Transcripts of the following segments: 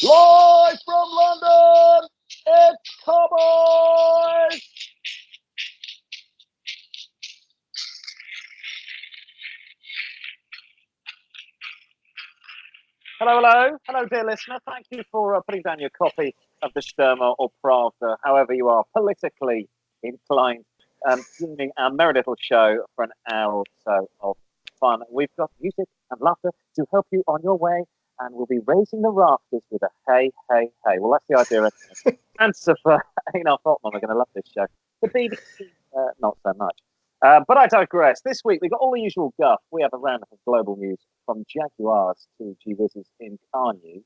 Live from London, it's Car-boyz! Hello, hello. Hello, dear listener. Thank you for putting down your copy of the Sturmer or Pravda, however you are politically inclined, tuning our merry little show for an hour or so of fun. We've got music and laughter to help you on your way, and we'll be raising the rafters with a hey, hey, hey. Well, that's the idea. Answer for Ain't Our Fault, Mum. We're going to love this show. The BBC, not so much. But I digress. This week, we've got all the usual guff. We have a roundup of global news from Jaguars to G-Whizzes in car news.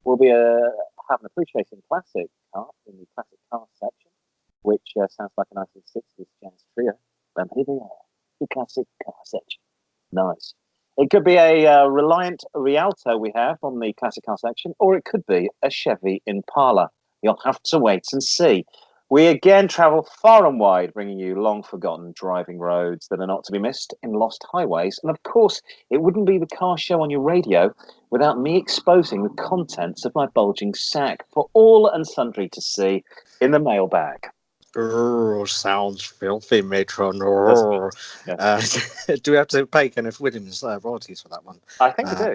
We'll be having a appreciating classic car in the classic car section, which sounds like a 1960s jazz trio. And here they are, the classic car section. Nice. It could be a Reliant Rialto we have on the classic car section, or it could be a Chevy Impala. You'll have to wait and see. We again travel far and wide, bringing you long-forgotten driving roads that are not to be missed in lost highways. And of course, it wouldn't be the car show on your radio without me exposing the contents of my bulging sack for all and sundry to see in the mailbag. Sounds filthy, matron. Do we have to pay Kenneth Williams royalties for that one? I think we do.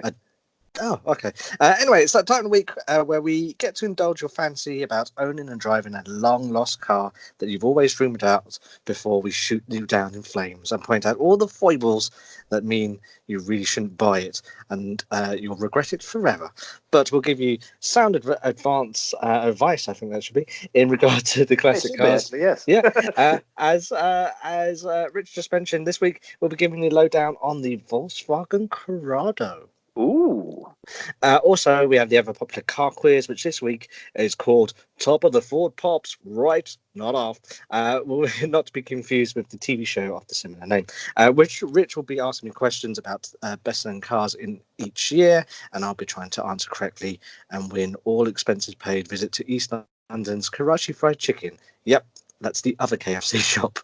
Oh, okay. Anyway, it's that time of the week where we get to indulge your fancy about owning and driving a long-lost car that you've always dreamed about before we shoot you down in flames and point out all the foibles that mean you really shouldn't buy it and you'll regret it forever. But we'll give you sound advice, I think that should be, in regard to the classic cars. Be, yes. Yeah. As Rich just mentioned, this week we'll be giving you a lowdown on the Volkswagen Corrado. Ooh. Also, we have the ever popular car quiz, which this week is called Top of the Ford Pops, right? Not off. Not to be confused with the TV show of the similar name, which Rich will be asking me questions about best-selling cars in each year, and I'll be trying to answer correctly and win all expenses paid visit to East London's Karachi Fried Chicken. Yep. That's the other KFC shop.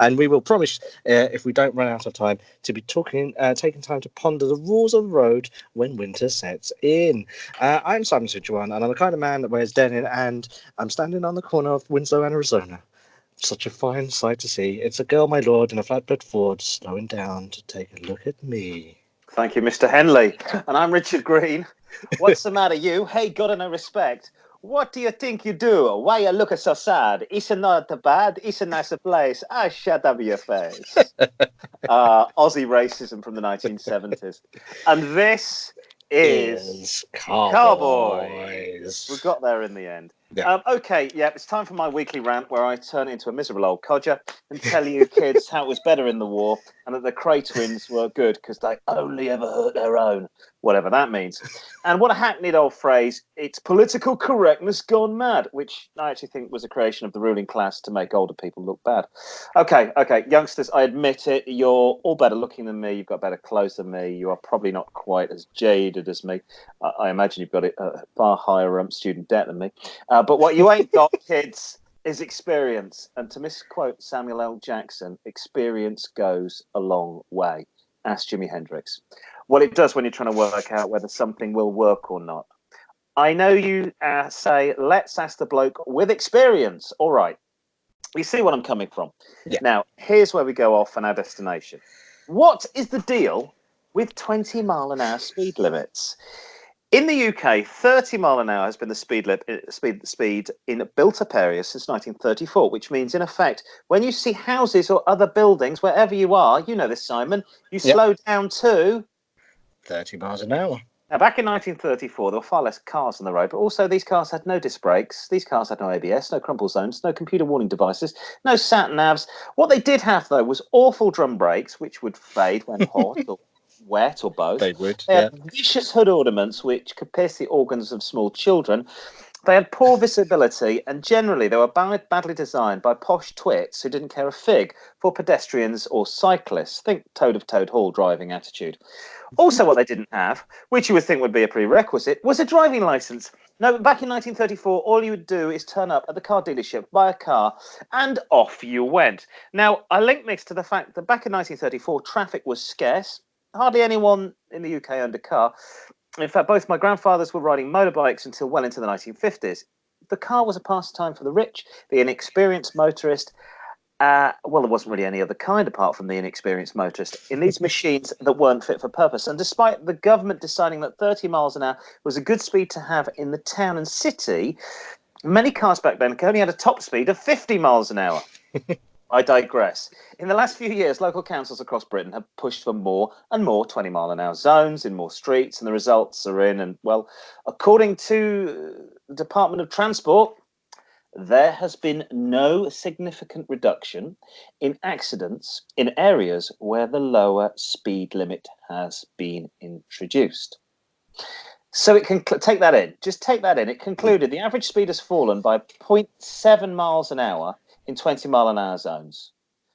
And we will promise, if we don't run out of time, to be taking time to ponder the rules of the road when winter sets in. I'm Simon Sichuan, and I'm the kind of man that wears denim, and I'm standing on the corner of Winslow, Arizona. Such a fine sight to see. It's a girl, my lord, in a flatbed Ford, slowing down to take a look at me. Thank you, Mr. Henley. And I'm Richard Green. What's the matter, you? Hey, got no respect. What do you think you do? Why you looking so sad? It's not bad. It's a nicer place. Shut up your face. Aussie racism from the 1970s. And this is Car-boyz. We got there in the end. Yeah. Okay, it's time for my weekly rant where I turn into a miserable old codger and tell you kids how it was better in the war and that the Cray twins were good because they only ever hurt their own, whatever that means. And what a hackneyed old phrase, it's political correctness gone mad, which I actually think was a creation of the ruling class to make older people look bad. Okay, youngsters, I admit it, you're all better looking than me, you've got better clothes than me, you are probably not quite as jaded as me. I imagine you've got a far higher student debt than me. But what you ain't got, kids, is experience. And to misquote Samuel L. Jackson, experience goes a long way. Ask Jimi Hendrix. Well, it does when you're trying to work out whether something will work or not. I know you say, let's ask the bloke with experience. All right. You see what I'm coming from. Yeah. Now, here's where we go off on our destination. What is the deal with 20-mile-an-hour speed limits? In the UK, 30 mile an hour has been the speed in built-up areas since 1934, which means, in effect, when you see houses or other buildings, wherever you are, you know this, Simon, you slow down to 30 miles an hour. Now, back in 1934, there were far less cars on the road, but also these cars had no disc brakes. These cars had no ABS, no crumple zones, no computer warning devices, no sat-navs. What they did have, though, was awful drum brakes, which would fade when hot or wet or both. They would. They had vicious hood ornaments which could pierce the organs of small children. They had poor visibility, and generally they were badly designed by posh twits who didn't care a fig for pedestrians or cyclists. Think Toad Hall driving attitude. Also, what they didn't have, which you would think would be a prerequisite, was a driving license. No, back in 1934, all you would do is turn up at the car dealership, buy a car, and off you went. Now, I link this to the fact that back in 1934, traffic was scarce. Hardly anyone in the UK owned a car. In fact, both my grandfathers were riding motorbikes until well into the 1950s. The car was a pastime for the rich, the inexperienced motorist. Well, there wasn't really any other kind apart from the inexperienced motorist in these machines that weren't fit for purpose. And despite the government deciding that 30 miles an hour was a good speed to have in the town and city, many cars back then only had a top speed of 50 miles an hour. I digress. In the last few years, local councils across Britain have pushed for more and more 20-mile-an-hour zones in more streets, and the results are in. And, well, according to the Department of Transport, there has been no significant reduction in accidents in areas where the lower speed limit has been introduced. So it can take that in. Just take that in. It concluded the average speed has fallen by 0.7 miles an hour in 20-mile-an-hour zones,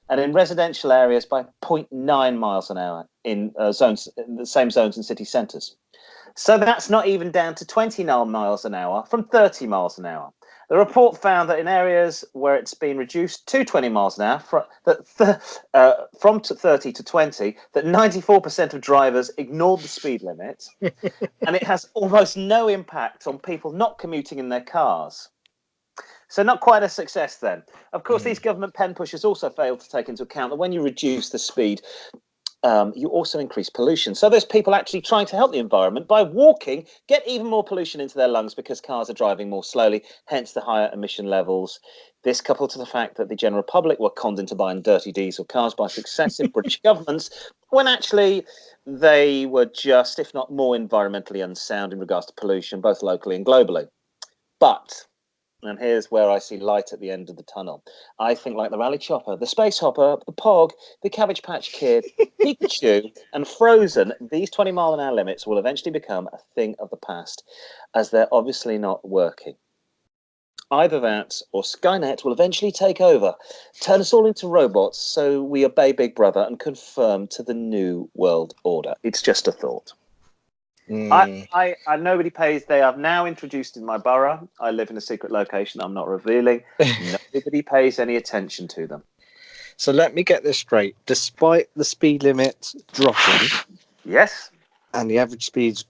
and in residential areas by 0.9 miles an hour in zones, in the same zones in city centres. So that's not even down to 29 miles an hour from 30 miles an hour. The report found that in areas where it's been reduced to 20 miles an hour, from 30 to 20, that 94% of drivers ignored the speed limit, and it has almost no impact on people not commuting in their cars. So not quite a success then. Of course, these government pen pushers also failed to take into account that when you reduce the speed, you also increase pollution. So there's people actually trying to help the environment by walking, get even more pollution into their lungs because cars are driving more slowly, hence the higher emission levels. This coupled to the fact that the general public were conned into buying dirty diesel cars by successive British governments, when actually they were just, if not more, environmentally unsound in regards to pollution, both locally and globally. But, and here's where I see light at the end of the tunnel, I think like the Rally Chopper, the Space Hopper, the Pog, the Cabbage Patch Kid, Pikachu, and Frozen, these 20-mile-an-hour limits will eventually become a thing of the past, as they're obviously not working. Either that or Skynet will eventually take over, turn us all into robots, so we obey Big Brother and conform to the new world order. It's just a thought. I nobody pays. They have now introduced in my borough. I live in a secret location I'm not revealing. Nobody pays any attention to them. So let me get this straight. Despite the speed limit dropping, yes, and the average speeds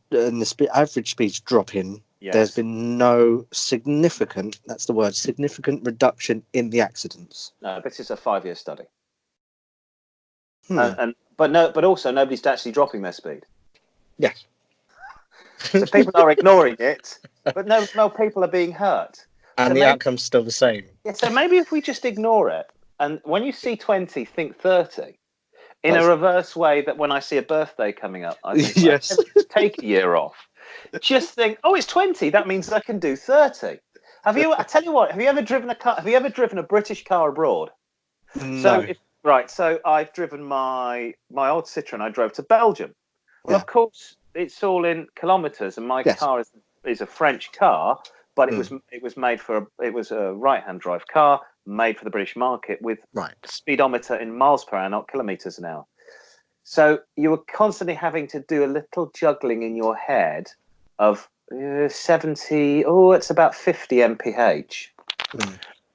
dropping, yes, there's been no significant, that's the word, significant reduction in the accidents. No, this is a 5-year study. But also nobody's actually dropping their speed. Yes. So people are ignoring it, but no people are being hurt. And so the outcome's still the same. Yeah, so maybe if we just ignore it, and when you see 20, think 30, in a reverse way that when I see a birthday coming up, I think, yes, take a year off. Just think, oh, it's 20, that means I can do 30. I tell you what, have you ever driven a car? Have you ever driven a British car abroad? No. So I've driven my old Citroen, I drove to Belgium. Well, of course, it's all in kilometres, and my car is a French car, but it was a right-hand drive car made for the British market with speedometer in miles per hour, not kilometres an hour. So you were constantly having to do a little juggling in your head of 70. Oh, it's about 50 mph.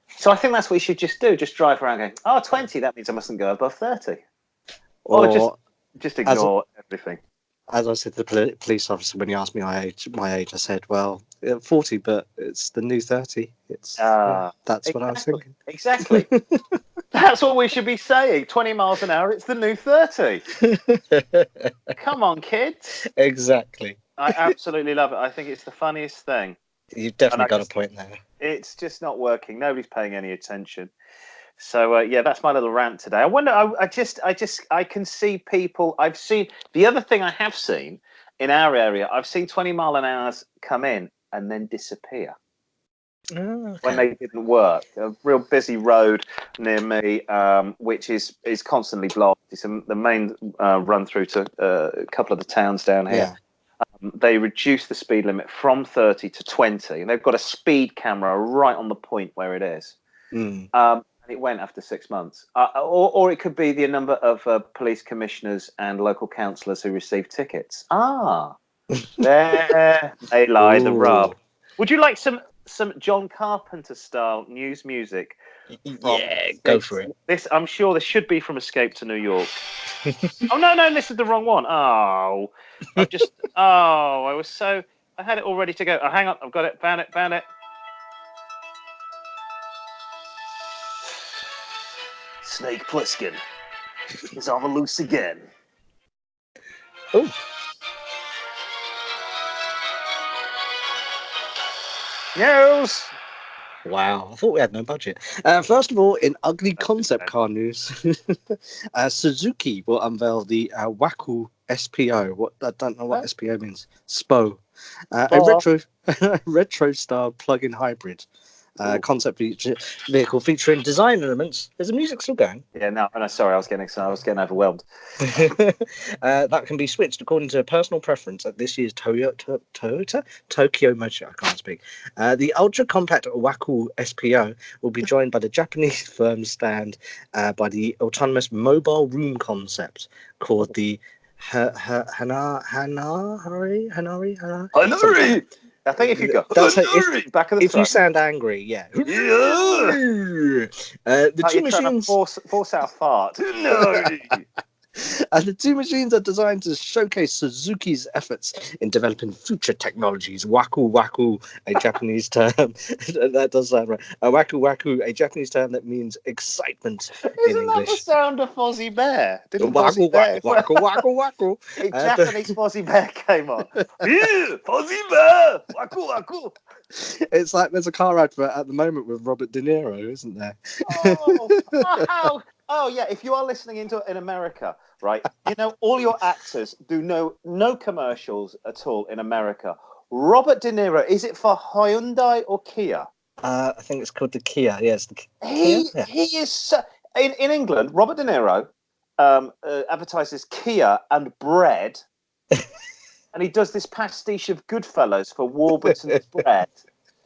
So I think that's what you should just do. Just drive around going, oh, 20. That means I mustn't go above 30. Or just ignore everything. As I said to the police officer when he asked me my age, I said, well, 40, but it's the new 30. That's what I was thinking. Exactly. That's what we should be saying. 20 miles an hour, it's the new 30. Come on, kids. Exactly. I absolutely love it. I think it's the funniest thing. You've definitely got a point there. It's just not working. Nobody's paying any attention. So that's my little rant today. I wonder. I can see people. I've seen the other thing I have seen in our area. I've seen 20-mile-an-hours come in and then disappear when they didn't work. A real busy road near me, which is constantly blocked. It's the main run through to a couple of the towns down here. They reduced the speed limit from 30 to 20, and they've got a speed camera right on the point where it is. It went after 6 months, or it could be the number of police commissioners and local councillors who received tickets. There they lie, the rub. Would you like some John Carpenter style news music Yeah, go for it. This, I'm sure this should be from Escape to New York. Oh, no, this is the wrong one. Oh, I had it all ready to go. Oh, hang on, I've got it, found it. Snake Plissken is on the loose again. Oh. News! Wow, I thought we had no budget. First of all, in ugly concept car news, Suzuki will unveil the Waku SPO. I don't know what SPO means. SPO. A retro style plug-in hybrid concept vehicle featuring design elements. Is the music still going? Yeah, no, sorry, I was getting excited. I was getting overwhelmed. That can be switched according to personal preference at this year's Tokyo Motor. I can't speak. The ultra compact Waku SPO will be joined by the Japanese firm stand by the autonomous mobile room concept called the Hanari. I think if you go, back of the if you sound angry, yeah. The two machines force out a fart. And the two machines are designed to showcase Suzuki's efforts in developing future technologies. Waku, a Japanese term. That does sound right. Waku, a Japanese term that means excitement in English. That the sound of Fozzie Bear? Waku. A Japanese Fozzie Bear came on. Fozzie Bear! Waku. It's like there's a car advert at the moment with Robert De Niro, isn't there? Oh yeah, if you are listening in America, right, you know, all your actors do no commercials at all in America. Robert De Niro, is it for Hyundai or Kia? I think it's called the Kia. Yes, He is in England. Robert De Niro advertises Kia and bread, and he does this pastiche of Goodfellas for Warburton's bread.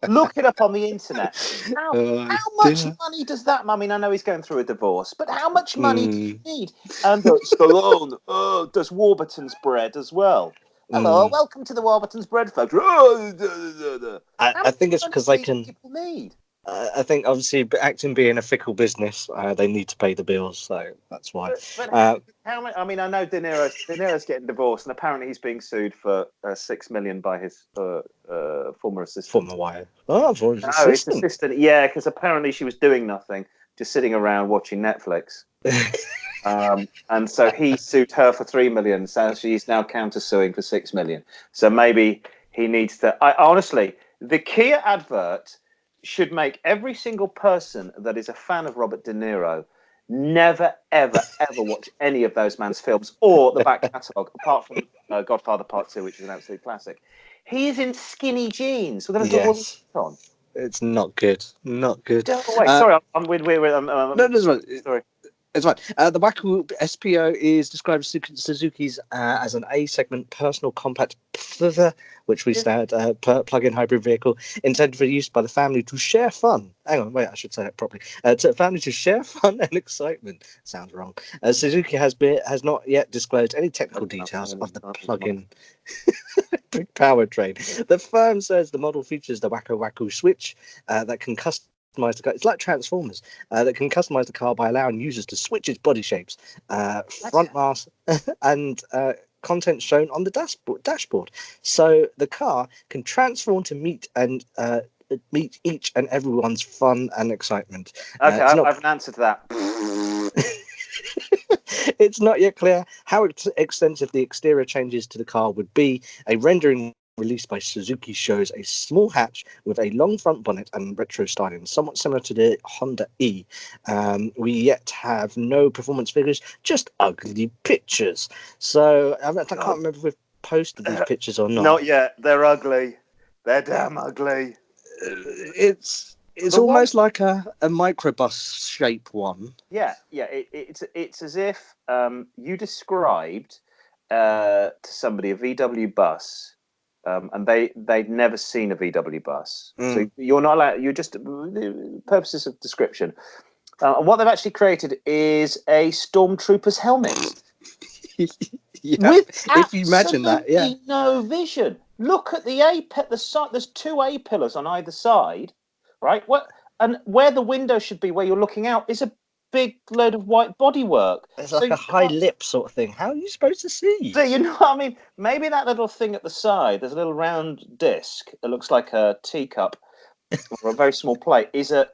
Look it up on the internet. How much money does that? I mean, I know he's going through a divorce, but how much money do you need? And Stallone does Warburton's bread as well. Hello, welcome to the Warburton's bread factory. I think it's because they can. People need. I think obviously acting being a fickle business, they need to pay the bills, so that's why. But how many? I mean, I know De Niro's getting divorced, and apparently he's being sued for $6 million by his former assistant. Former wife. Oh, for his assistant. His assistant. Yeah, because apparently she was doing nothing, just sitting around watching Netflix. And so he sued her for $3 million. So she's now countersuing for $6 million. So maybe he needs to. Honestly, the Kia advert should make every single person that is a fan of Robert De Niro never, ever, ever watch any of those man's films or the back catalogue, apart from Godfather Part 2, which is an absolute classic. He is in skinny jeans with a little on. It's not good. Not good. Oh, wait, sorry, sorry. It's fine. The Waku SPO is described Suzuki's as an A-segment personal compact which we stand plug-in hybrid vehicle intended for use by the family to share fun. Hang on, wait, I should say it properly. To family to share fun and excitement. Sounds wrong. Suzuki has not yet disclosed any technical details of the plug-in powertrain. The firm says the model features the Waku switch that can customize the car. It's like Transformers that can customize the car by allowing users to switch its body shapes, front mass, and content shown on the dashboard. So the car can transform to meet each and everyone's fun and excitement. Okay, I have an answer to that. It's not yet clear how extensive the exterior changes to the car would be. A rendering released by Suzuki shows a small hatch with a long front bonnet and retro styling, somewhat similar to the Honda E. We yet have no performance figures, just ugly pictures. So I can't remember if we've posted these pictures or not. Not yet. They're ugly. They're damn ugly. It's almost like a microbus shape one. Yeah. It's as if you described to somebody a VW bus. And they'd never seen a VW bus. So you're not allowed, you're just, purposes of description. And what they've actually created is a stormtrooper's helmet. If you imagine that, no vision. Look at the side. There's two A pillars on either side, right? and where the window should be, where you're looking out, is a big load of white bodywork. It's like a high lip sort of thing. How are you supposed to see? So you know what I mean? Maybe that little thing at the side, there's a little round disc that looks like a teacup or a very small plate, is a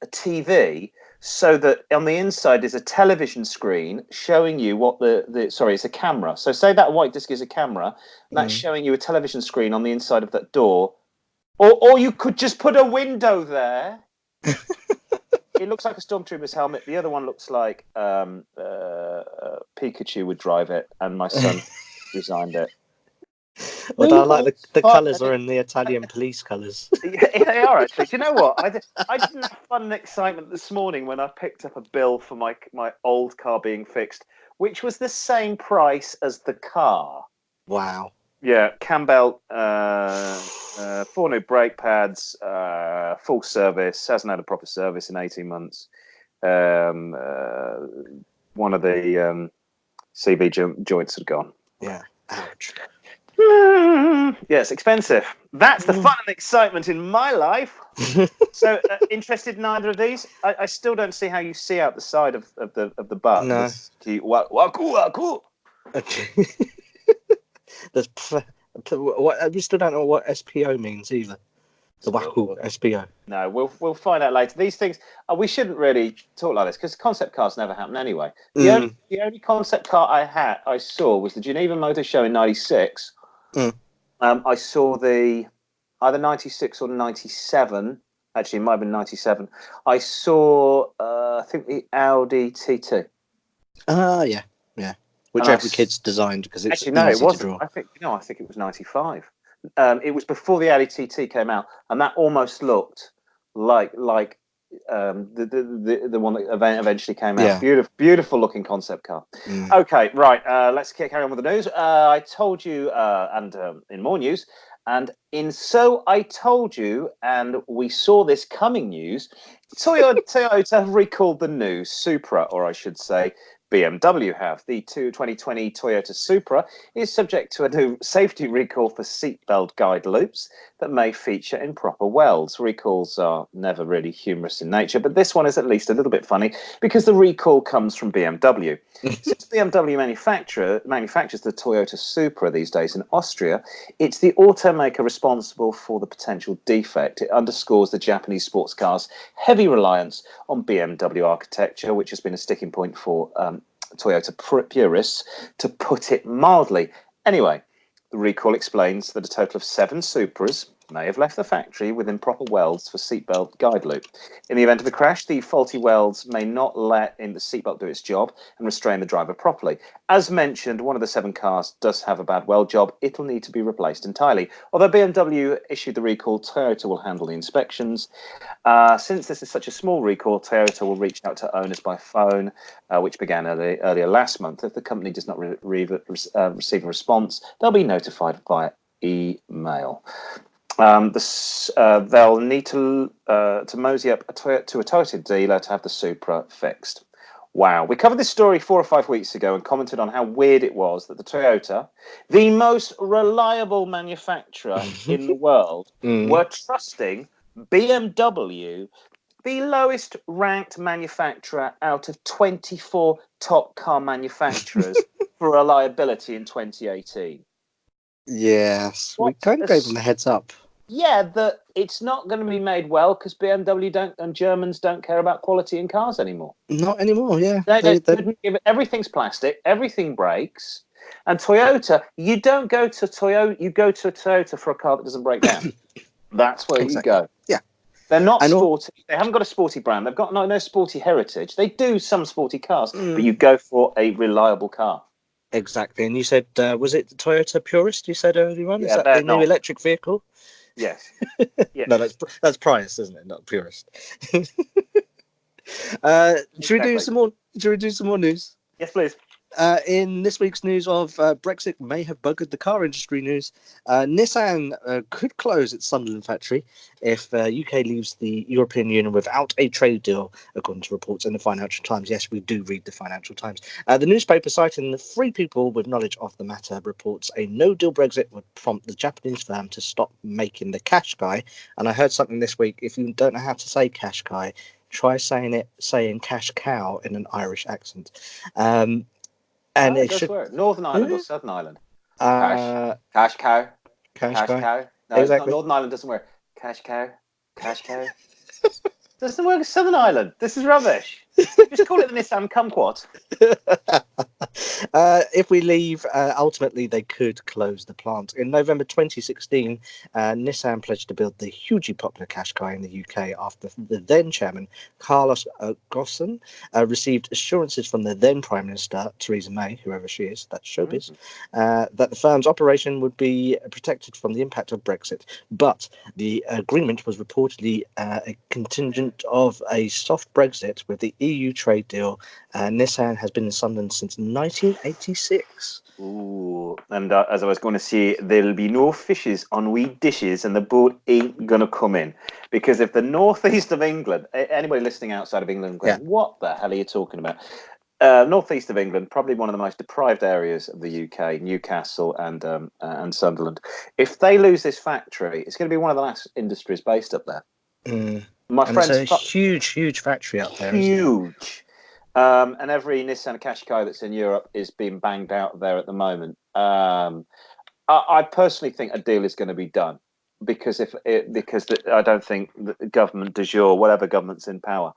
TV, so that on the inside is a television screen showing you what it's a camera. So say that white disc is a camera, and that's showing you a television screen on the inside of that door. Or you could just put a window there. It looks like a stormtrooper's helmet. The other one looks like Pikachu would drive it, and my son designed it. Although I like the colours are in the Italian police colours. Yeah, they are actually. Do you know what? I didn't have fun and excitement this morning when I picked up a bill for my old car being fixed, which was the same price as the car. Wow. Yeah, Campbell, 4 new brake pads, full service, hasn't had a proper service in 18 months. One of the CB joints had gone. Yeah, ouch. Yeah, it's expensive. That's the fun and excitement in my life. So, interested in either of these? I still don't see how you see out the side of the butt. No. Waku. Okay. We still don't know what SPO means either. The Waku SPO. No, we'll find out later. These things, we shouldn't really talk like this because concept cars never happen anyway. The only concept car I saw was the Geneva Motor Show in '96. I saw the either '96 or '97. Actually, it might have been '97. I saw I think the Audi TT. Yeah. Which every kid's designed because it's actually no, easy it wasn't. to draw. I think it was '95. It was before the Audi TT came out, and that almost looked like the one that eventually came out. Yeah. Beautiful looking concept car. Okay, right. Let's carry on with the news. I told you, and in more news, and in So I Told You, and we saw this coming news, Toyota have recalled the new Supra, or I should say, BMW have. The 2020 Toyota Supra is subject to a new safety recall for seatbelt guide loops that may feature improper welds. Recalls are never really humorous in nature, but this one is at least a little bit funny because the recall comes from BMW. Since BMW manufactures the Toyota Supra these days in Austria, it's the automaker responsible for the potential defect. It underscores the Japanese sports car's heavy reliance on BMW architecture, which has been a sticking point for Toyota purists, to put it mildly. Anyway, the recall explains that a total of 7 Supras may have left the factory with improper welds for seatbelt guide loop. In the event of a crash, the faulty welds may not let in the seatbelt do its job and restrain the driver properly. As mentioned, one of the 7 cars does have a bad weld job. It'll need to be replaced entirely. Although BMW issued the recall, Toyota will handle the inspections. Since this is such a small recall, Toyota will reach out to owners by phone, which began earlier last month. If the company does not receive a response, they'll be notified via email. They'll need to mosey up to a Toyota dealer to have the Supra fixed. Wow. We covered this story 4 or 5 weeks ago and commented on how weird it was that the Toyota, the most reliable manufacturer in the world, were trusting BMW, the lowest ranked manufacturer out of 24 top car manufacturers, for reliability in 2018. Yes, we kind of gave them a heads up. Yeah, that it's not going to be made well because BMW and Germans don't care about quality in cars anymore. Not anymore, yeah. They give it, everything's plastic, everything breaks. And Toyota, you don't go to Toyota, you go to a Toyota for a car that doesn't break down. That's where you go. Yeah. They're not sporty. They haven't got a sporty brand. They've got no sporty heritage. They do some sporty cars, but you go for a reliable car. Exactly. And you said, was it the Toyota Purist you said earlier on? Yeah, is that the new electric vehicle? Yes. Yes. No, that's Prius, isn't it? Not Purist. Should we do some more? Should we do some more news? Yes, please. In this week's news of Brexit may have buggered the car industry news, Nissan could close its Sunderland factory if UK leaves the European Union without a trade deal, according to reports in the Financial Times. Yes, we do read the Financial Times. The newspaper, citing the three people with knowledge of the matter, reports a no-deal Brexit would prompt the Japanese firm to stop making the Qashqai. And I heard something this week. If you don't know how to say Qashqai, try saying cash cow in an Irish accent. And it does work. Northern Ireland or Southern Ireland? Cash cow. Cash cow. No, exactly. It's not. Northern Ireland doesn't work. Cash cow. Cash cow. Doesn't work in Southern Ireland. This is rubbish. Just call it the Nissan Kumquat. If we leave, ultimately they could close the plant. In November 2016, Nissan pledged to build the hugely popular Qashqai in the UK after the then chairman, Carlos Ghosn, received assurances from the then Prime Minister, Theresa May, whoever she is, that's showbiz, that the firm's operation would be protected from the impact of Brexit. But the agreement was reportedly a contingent of a soft Brexit with the EU trade deal. Nissan has been in Sunderland since 1986. Ooh, and as I was going to say, there'll be no fishes on wee dishes, and the boat ain't going to come in. Because if the northeast of England, anybody listening outside of England, going, what the hell are you talking about? Northeast of England, probably one of the most deprived areas of the UK, Newcastle and Sunderland. If they lose this factory, it's going to be one of the last industries based up there. My friend's it's a huge factory up there. Huge. And every Nissan Qashqai that's in Europe is being banged out there at the moment. I personally think a deal is going to be done because I don't think the government de jure, whatever government's in power,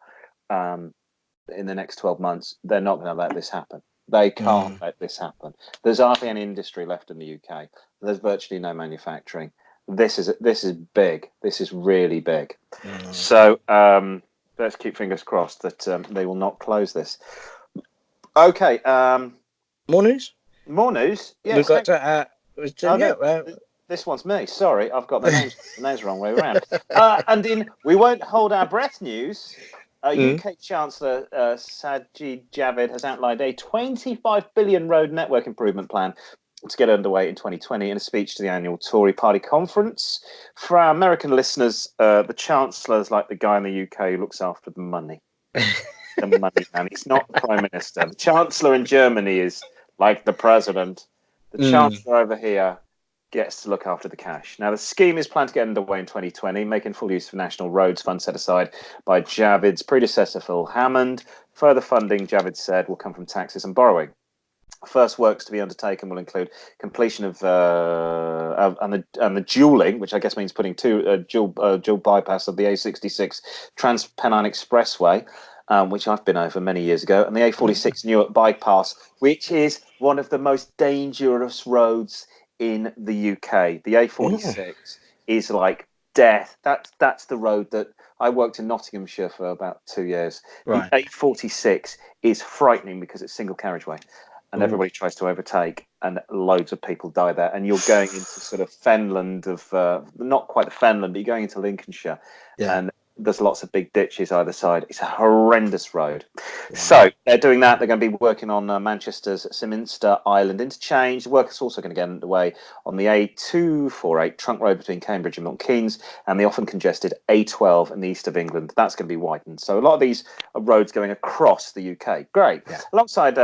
in the next 12 months, they're not going to let this happen. They can't let this happen. There's hardly any industry left in the UK. There's virtually no manufacturing. This is big. This is really big. So let's keep fingers crossed that they will not close this. Okay. More news? More news? Yes. We've got this one's me. Sorry, I've got the names wrong way around. And in We Won't Hold Our Breath news, UK Chancellor Sajid Javid has outlined a £25 billion road network improvement plan to get underway in 2020 in a speech to the annual Tory party conference. For our American listeners, the Chancellor is like the guy in the UK who looks after the money. The money man. He's not the Prime Minister. The Chancellor in Germany is like the President. The Chancellor over here gets to look after the cash. Now, the scheme is planned to get underway in 2020, making full use of National Roads Fund set aside by Javid's predecessor, Phil Hammond. Further funding, Javid said, will come from taxes and borrowing. First works to be undertaken will include completion of the dualling, which I guess means putting dual bypass of the A66 Trans-Pennine Expressway, which I've been over many years ago, and the A46 Newark bypass, which is one of the most dangerous roads in the UK. The A46 is like death. That's the road that I worked in Nottinghamshire for about 2 years. Right. The A46 is frightening because it's single carriageway. And everybody tries to overtake, and loads of people die there. And you're going into sort of Fenland not quite the Fenland, but you're going into Lincolnshire, and there's lots of big ditches either side. It's a horrendous road. Wow. So they're doing that. They're going to be working on Manchester's Seminster Island interchange. The work is also going to get underway on the A248 trunk road between Cambridge and Milton Keynes, and the often congested A12 in the east of England. That's going to be widened. So a lot of these are roads going across the UK. Great. Yeah. Alongside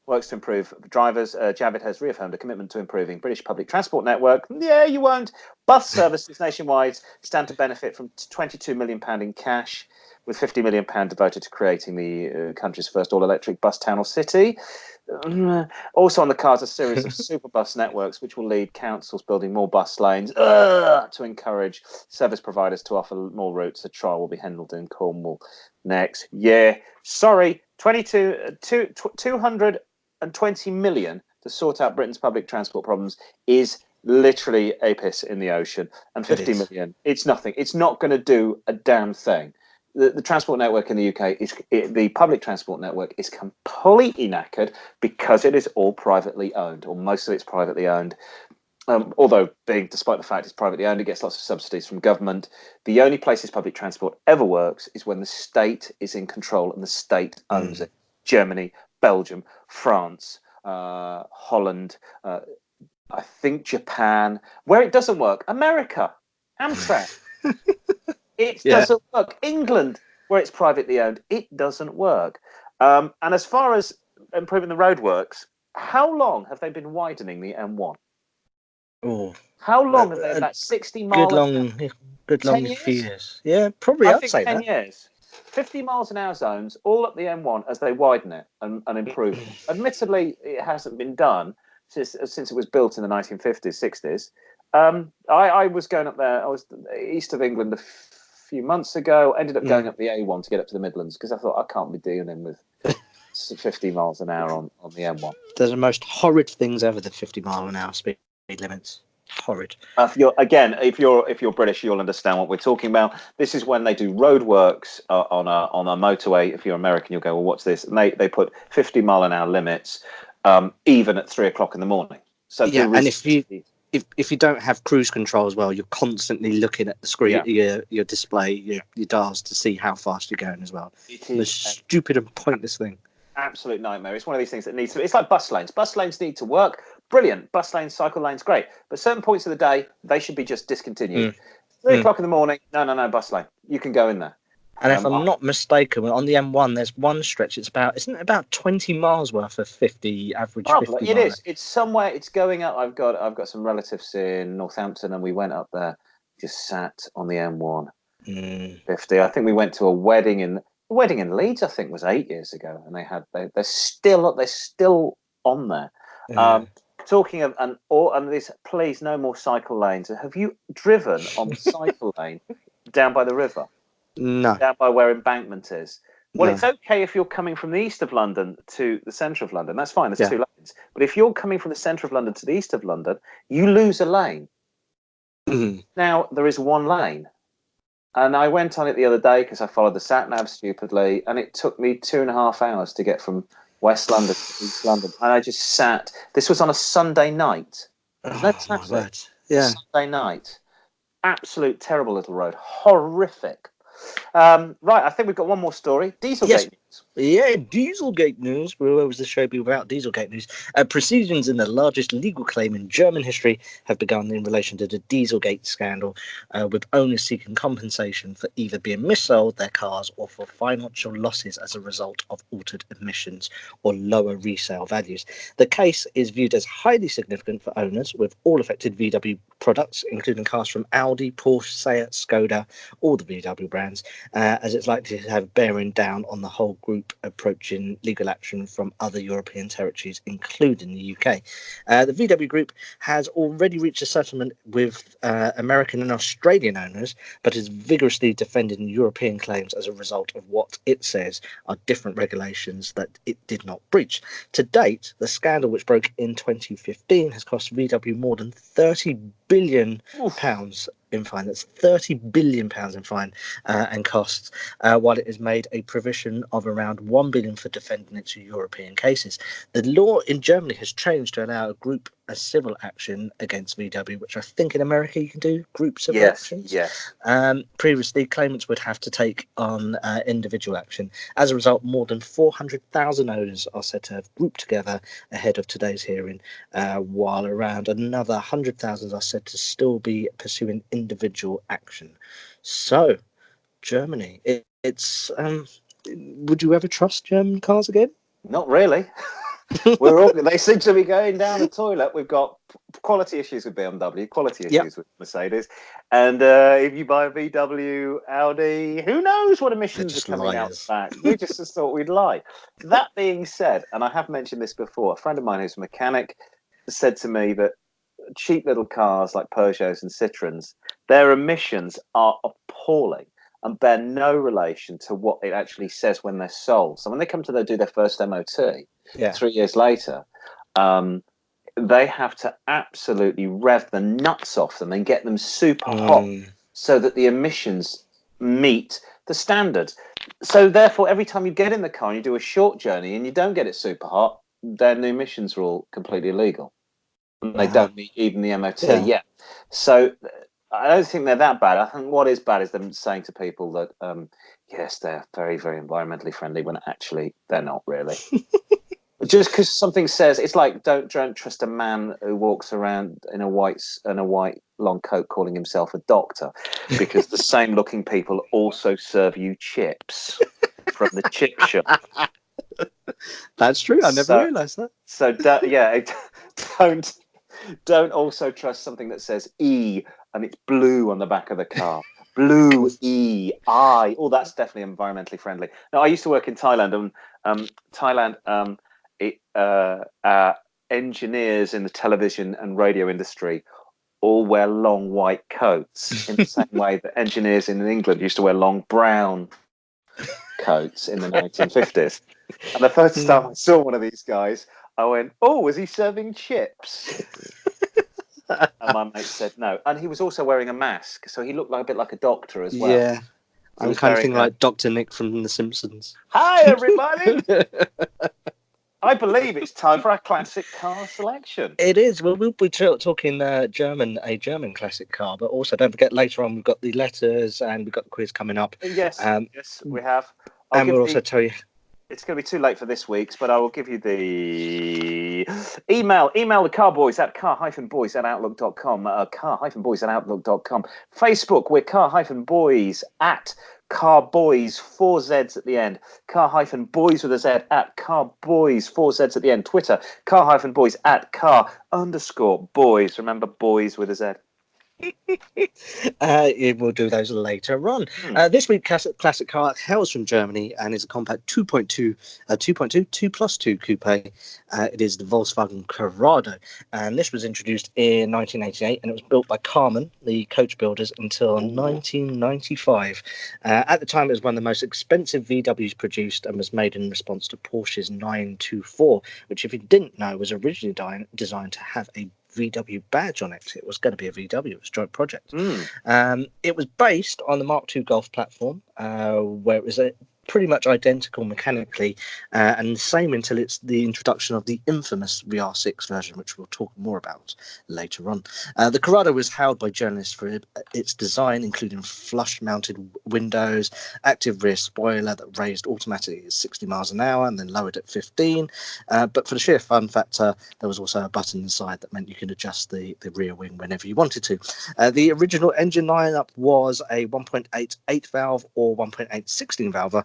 works to improve drivers, Javid has reaffirmed a commitment to improving British public transport network. Yeah, you won't. Bus services nationwide stand to benefit from £22 million in cash, with £50 million devoted to creating the country's first all-electric bus town or city. Also on the cards, a series of super bus networks, which will lead councils building more bus lanes to encourage service providers to offer more routes. The trial will be held in Cornwall next year. Sorry, 220 million to sort out Britain's public transport problems is literally a piss in the ocean. And 50 million, it's nothing. It's not going to do a damn thing. The transport network in the UK the public transport network is completely knackered because it is all privately owned, or most of it's privately owned. Although, despite the fact it's privately owned, it gets lots of subsidies from government. The only places public transport ever works is when the state is in control and the state owns it. Germany, Belgium, France, Holland, I think Japan. Where it doesn't work, America, Amtrak. It doesn't work. England, where it's privately owned, it doesn't work. And as far as improving the roadworks, how long have they been widening the M1? Oh, How long have they? About 60 miles. Good 10 long years? few years. Yeah, probably. I I'd think say 10 that. years. 50 miles an hour zones all up the M1 as they widen it and improve it. Admittedly, it hasn't been done since it was built in the 1950s, 60s. I was going up there. I was east of England a few months ago. Ended up going up the A1 to get up to the Midlands because I thought I can't be dealing with 50 miles an hour on the M1. There's the most horrid things ever, the 50-mile-an-hour speed limits. Horrid. If you're British, you'll understand what we're talking about. This is when they do roadworks on a motorway. If you're American, you'll go, well, what's this? And they put 50-mile-an-hour limits, even at 3:00 in the morning. So yeah, and if you don't have cruise control as well, you're constantly looking at the screen, your display, your dials to see how fast you're going as well. It is the stupid and pointless thing. Absolute nightmare. It's one of these things that needs to. It's like bus lanes. Bus lanes need to work. Brilliant. Bus lanes, cycle lanes, great. But certain points of the day, they should be just discontinued. 3:00 in the morning, no, bus lane. You can go in there. And if I'm not mistaken, on the M1, there's one stretch. Isn't it about 20 miles worth of 50 average? Probably. 50 is. It's somewhere. It's going up. I've got some relatives in Northampton, and we went up there. Just sat on the M1. 50. I think we went to a wedding in Leeds. I think was 8 years ago, and they're still on there. Talking of and this, please no more cycle lanes. Have you driven on the cycle lane down by the river? No. Down by where embankment is. Well, it's okay if you're coming from the east of London to the centre of London. That's fine. There's 2 lanes. But if you're coming from the centre of London to the east of London, you lose a lane. Now there is 1 lane. And I went on it the other day because I followed the sat nav stupidly, and it took me 2.5 hours to get from West London to East London. And I just sat. This was on a Sunday night. There's no traffic. Sunday night. Absolute terrible little road. Horrific. Right, I think we've got one more story. Dieselgate news. Yeah, Dieselgate news. Where was the show be without Dieselgate news? Proceedings in the largest legal claim in German history have begun in relation to the Dieselgate scandal, with owners seeking compensation for either being missold their cars or for financial losses as a result of altered emissions or lower resale values. The case is viewed as highly significant for owners, with all affected VW products, including cars from Audi, Porsche, Seat, Skoda, all the VW brands, as it's likely to have bearing down on the whole group approaching legal action from other European territories, including the UK. The VW Group has already reached a settlement with American and Australian owners, but is vigorously defending European claims as a result of what it says are different regulations that it did not breach. To date, the scandal, which broke in 2015, has cost VW more than £30 billion in fine. That's £30 billion in fine and costs, while it has made a provision of around £1 billion for defending its European cases. The law in Germany has changed to allow a civil action against VW, which I think in America you can do group civil actions. Yes. Previously, claimants would have to take on individual action. As a result, more than 400,000 owners are said to have grouped together ahead of today's hearing, while around another 100,000 are said to still be pursuing individual action. So, Germany, it's would you ever trust German cars again? Not really. They seem to be going down the toilet. We've got quality issues with BMW, quality issues with Mercedes, and if you buy a VW, Audi, who knows what emissions are coming out back? We just thought we'd lie. That being said, and I have mentioned this before, a friend of mine who's a mechanic said to me that cheap little cars like Peugeots and Citroens, their emissions are appalling and bear no relation to what it actually says when they're sold. So when they come to do their first MOT, 3 years later, they have to absolutely rev the nuts off them and get them super hot so that the emissions meet the standards. So therefore, every time you get in the car and you do a short journey and you don't get it super hot, then the emissions are all completely illegal. And they don't meet even the MOT yet. So I don't think they're that bad. I think what is bad is them saying to people that, yes, they're very, very environmentally friendly when actually they're not really. Just because something says it's like don't trust a man who walks around in a white long coat calling himself a doctor, because the same looking people also serve you chips from the chip shop. That's true. I never realised that. So don't also trust something that says E and it's blue on the back of the car. Blue EI. Oh, that's definitely environmentally friendly. Now, I used to work in Thailand, and Thailand, engineers in the television and radio industry all wear long white coats in the same way that engineers in England used to wear long brown coats in the 1950s. And the first time I saw one of these guys, I went, "Oh, was he serving chips?" And my mate said no. And he was also wearing a mask, so he looked like a bit like a doctor as well. Yeah. I'm kind of thinking like Dr. Nick from The Simpsons. Hi, everybody! I believe it's time for our classic car selection. It is. Well, we'll be talking a German classic car, but also don't forget later on we've got the letters and we've got the quiz coming up. Yes, yes, we have. And we'll also tell you. It's going to be too late for this week's, but I will give you the email. Email the Car-boyz at car-boyz@outlook.com. Car-boyz@outlook.com. Facebook, we're car-boyz at Car-boyz, 4 Z's at the end. Car-boyz with a Z at Car-boyz, 4 Z's at the end. Twitter, car-boyz at car_boys. Remember, boys with a Z. We'll do those later on. This week, classic car hails from Germany and is a compact 2.2 2+2 coupe. It is the Volkswagen Corrado, and this was introduced in 1988, and it was built by Karmann, the coach builders, until 1995. At the time, it was one of the most expensive VWs produced and was made in response to Porsche's 924, which, if you didn't know, was originally designed to have a VW badge on it. It was going to be a VW. It was a joint project. It was based on the Mark II Golf platform, where it was pretty much identical mechanically, and the same until it's the introduction of the infamous VR6 version, which we'll talk more about later on. The Corrado was hailed by journalists for its design, including flush-mounted windows, active rear spoiler that raised automatically at 60 miles an hour and then lowered at 15. But for the sheer fun factor, there was also a button inside that meant you could adjust the rear wing whenever you wanted to. The original engine lineup was a 1.8 8-valve or 1.8 16-valve,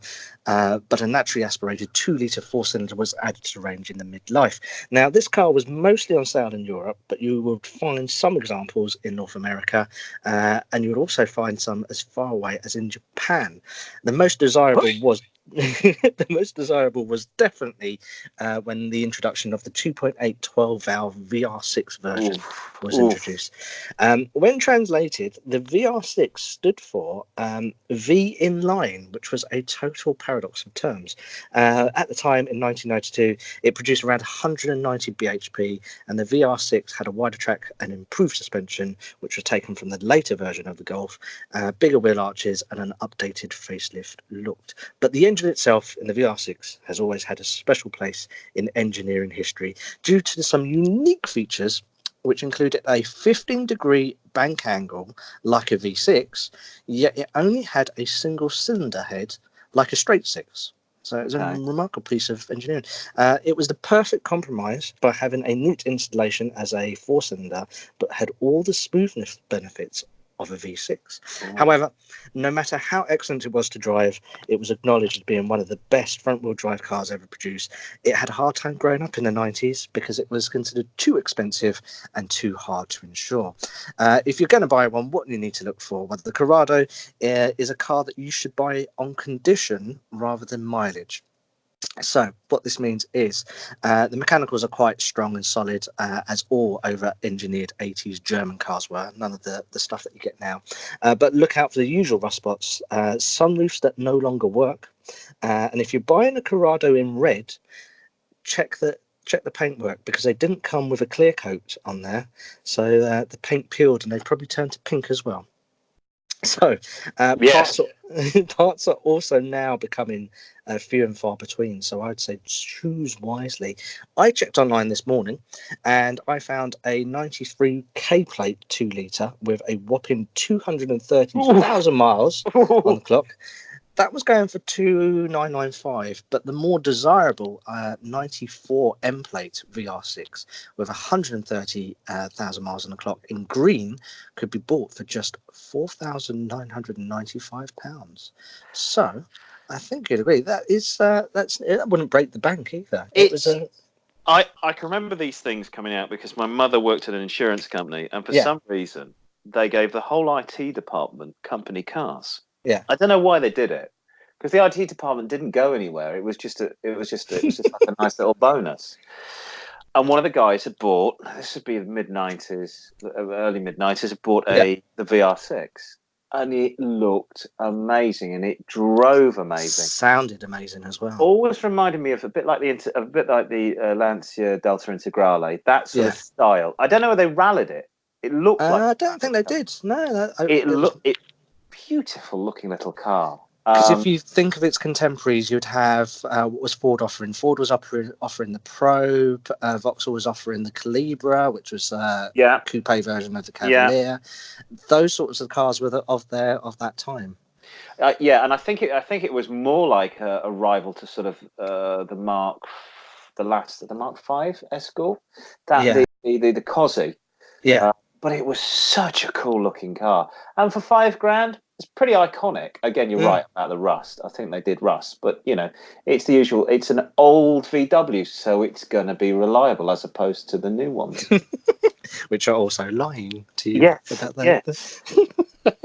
but a naturally aspirated 2-litre 4-cylinder was added to range in the midlife. Now, this car was mostly on sale in Europe, but you would find some examples in North America, and you would also find some as far away as in Japan. The most desirable was definitely when the introduction of the 2.8 12-valve VR6 version was introduced. When translated, the VR6 stood for V in line, which was a total paradox of terms. At the time, in 1992, it produced around 190 bhp, and the VR6 had a wider track and improved suspension, which was taken from the later version of the Golf, bigger wheel arches, and an updated facelift look. But the engine itself in the VR6 has always had a special place in engineering history due to some unique features, which included a 15-degree bank angle like a V6, yet it only had a single cylinder head like a straight six. So it was a remarkable piece of engineering. It was the perfect compromise by having a neat installation as a 4-cylinder, but had all the smoothness benefits of a V6. However, no matter how excellent it was to drive, it was acknowledged as being one of the best front-wheel drive cars ever produced. It had a hard time growing up in the 90s because it was considered too expensive and too hard to insure. If you're going to buy one, what do you need to look for? Well, the Corrado is a car that you should buy on condition rather than mileage. So what this means is the mechanicals are quite strong and solid, as all over-engineered 80s German cars were, none of the stuff that you get now. But look out for the usual rust spots, sunroofs that no longer work. And if you're buying a Corrado in red, check the paintwork, because they didn't come with a clear coat on there. So the paint peeled and they probably turned to pink as well. So parts are also now becoming few and far between, so I'd say choose wisely. I checked online this morning and I found a 93 K plate 2-litre with a whopping 230,000 miles on the clock. That was going for 2,995, but the more desirable 94 M plate VR6 with 130,000 miles on the clock in green could be bought for just £4,995. So I think you'd agree that that wouldn't break the bank either. I can remember these things coming out because my mother worked at an insurance company, and for some reason they gave the whole IT department company cars. Yeah, I don't know why they did it, because the IT department didn't go anywhere. It was just like a nice little bonus. And one of the guys had bought, this would be the mid-90s, early mid-90s, had bought the VR6. And it looked amazing, and it drove amazing. Sounded amazing as well. Always reminded me of a bit like the Lancia Delta Integrale, that sort of style. I don't know whether they rallied it. It looked like. I don't think they did. No, it beautiful looking little car. Because if you think of its contemporaries, you'd have what was Ford offering. Ford was offering the Probe. Vauxhall was offering the Calibra, which was coupe version of the Cavalier. Yeah. Those sorts of cars were of that time. And I think it was more like a rival to sort of the Mark V Escort, the Cozzy. Yeah. But it was such a cool looking car, and for £5,000, it's pretty iconic. Again, you're right about the rust. I think they did rust, but it's the usual. It's an old VW, so it's going to be reliable as opposed to the new ones, which are also lying to you. Yes.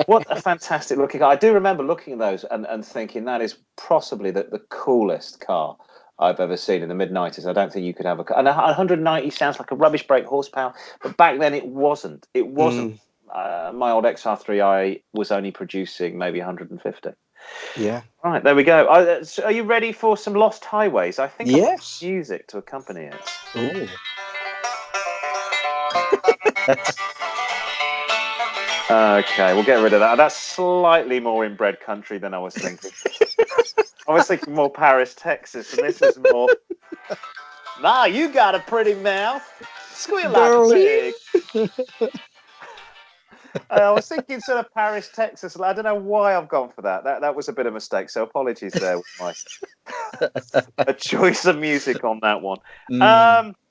What a fantastic looking car! I do remember looking at those and thinking that is possibly the coolest car I've ever seen in the mid-90s. I don't think you could have a car. And 190 sounds like a rubbish brake horsepower, but back then it wasn't. It wasn't. My old XR3i was only producing maybe 150. Yeah. Right, there we go. Are you ready for some Lost Highways? I think yes. Music to accompany it. Ooh. Okay, we'll get rid of that. That's slightly more inbred country than I was thinking. I was thinking more Paris, Texas, and this is more. Nah, you got a pretty mouth. Squeal like a pig. I was thinking sort of Paris, Texas. I don't know why I've gone for that. That was a bit of a mistake. So apologies there with my a choice of music on that one.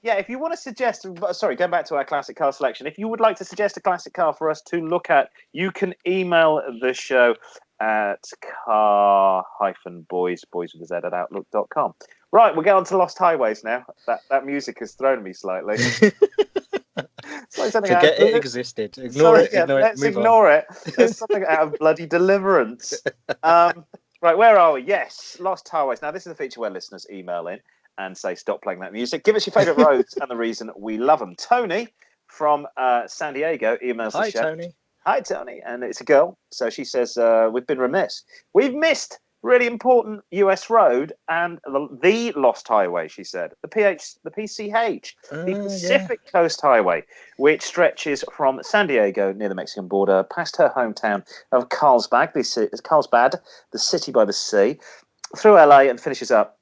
If you want to suggest, going back to our classic car selection, if you would like to suggest a classic car for us to look at, you can email the show at car-boys, boys with a Z, at outlook.com. Right, we'll get on to Lost Highways now. That music has thrown me slightly. Forget it existed. Ignore it. Let's ignore it. There's something out of bloody Deliverance. Right, where are we? Yes, Lost Highways. Now, this is a feature where listeners email in and say, stop playing that music. Give us your favourite roads and the reason we love them. Tony from San Diego emails the show. Tony. Hi, Tony. And it's a girl. So she says, we've been remiss. We've missed really important US road and the Lost Highway, she said. The PCH, the Pacific Coast Highway, which stretches from San Diego near the Mexican border past her hometown of Carlsbad, the city by the sea, through LA and finishes up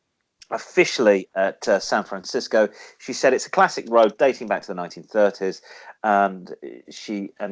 officially at San Francisco. She said it's a classic road dating back to the 1930s, and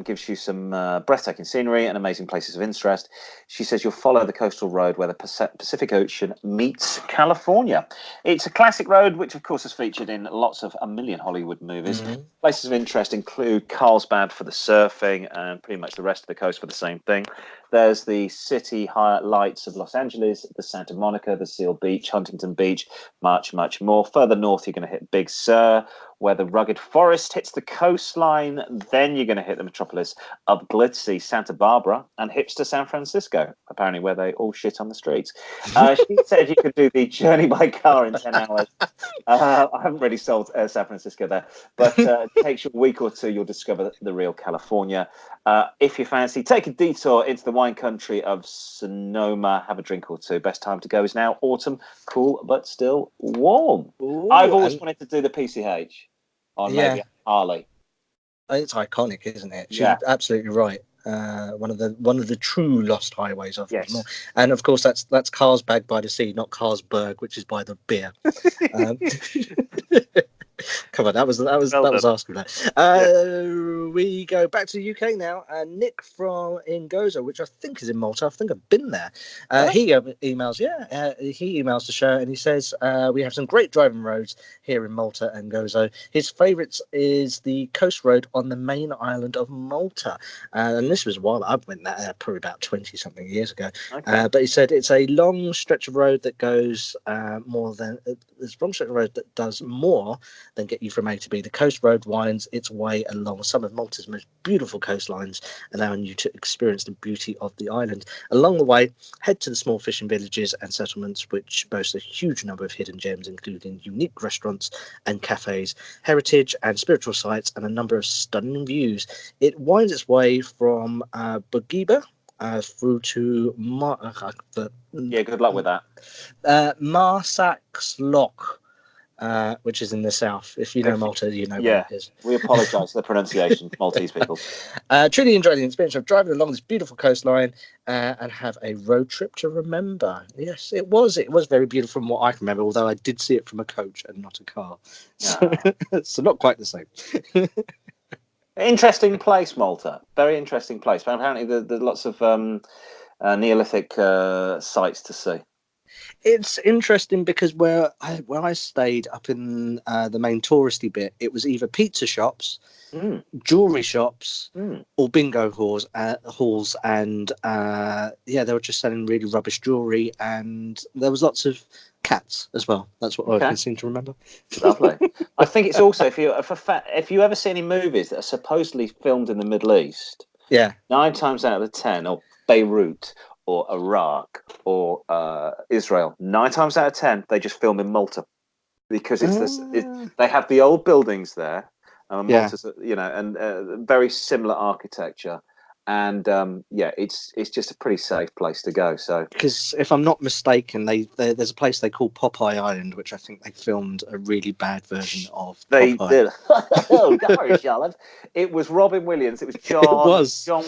gives you some breathtaking scenery and amazing places of interest. She says you'll follow the coastal road where the Pacific Ocean meets California. It's a classic road which of course is featured in lots of a million Hollywood movies. Places of interest include Carlsbad for the surfing and pretty much the rest of the coast for the same thing. There's the city lights of Los Angeles, the Santa Monica, the Seal Beach, Huntington Beach, much, much more. Further north, you're going to hit Big Sur, where the rugged forest hits the coastline. Then you're going to hit the metropolis of glitzy Santa Barbara and hipster San Francisco, apparently where they all shit on the streets. She said you could do the journey by car in 10 hours. I haven't really sold San Francisco there, but it takes you a week or two. You'll discover the real California. If you fancy, take a detour into the wine country of Sonoma, have a drink or two. Best time to go is now, autumn, cool but still warm. Ooh, I've always wanted to do the PCH on maybe Harley. It's iconic, isn't it? She's absolutely right. One of the true lost highways of them all. And of course that's Carlsbad by the sea, not Carlsberg, which is by the beer. Come on, that was Well done. asking that. We go back to the UK now. Nick from Ingoza, which I think is in Malta. I think I've been there. He emails, he emails the show and he says we have some great driving roads here in Malta and Gozo. His favourites is the coast road on the main island of Malta, and this was a while. I went there probably about 20 something years ago. Okay. But he said it's a long stretch of road that goes it's a long stretch of road that does more than get you from A to B. The coast road winds its way along some of Malta's most beautiful coastlines, allowing you to experience the beauty of the island. Along the way, head to the small fishing villages and settlements, which boast a huge number of hidden gems, including unique restaurants and cafes, heritage and spiritual sites, and a number of stunning views. It winds its way from Bogiba through to Good luck with that. Marsax Loch, which is in the south. If you know Malta, you know where it is. We apologise for the pronunciation, Maltese people. Truly enjoy the experience of driving along this beautiful coastline and have a road trip to remember. Yes, it was. It was very beautiful from what I can remember, although I did see it from a coach and not a car. So not quite the same. Interesting place, Malta. Very interesting place. But apparently there's lots of Neolithic sites to see. It's interesting because where I stayed up in the main touristy bit, it was either pizza shops, jewelry shops, or bingo halls, and they were just selling really rubbish jewelry, and there was lots of cats as well. That's what I can seem to remember. Lovely. I think it's also if you ever see any movies that are supposedly filmed in the Middle East, 9 times out of 10, or Beirut, or Iraq, or Israel, 9 times out of 10 they just film in Malta because they have the old buildings there. Malta's, and very similar architecture. And it's just a pretty safe place to go. So, because if I'm not mistaken, there's a place they call Popeye Island, which I think they filmed a really bad version of. They Popeye. did. Oh gosh, Charlotte! It was Robin Williams. It was John. It was John.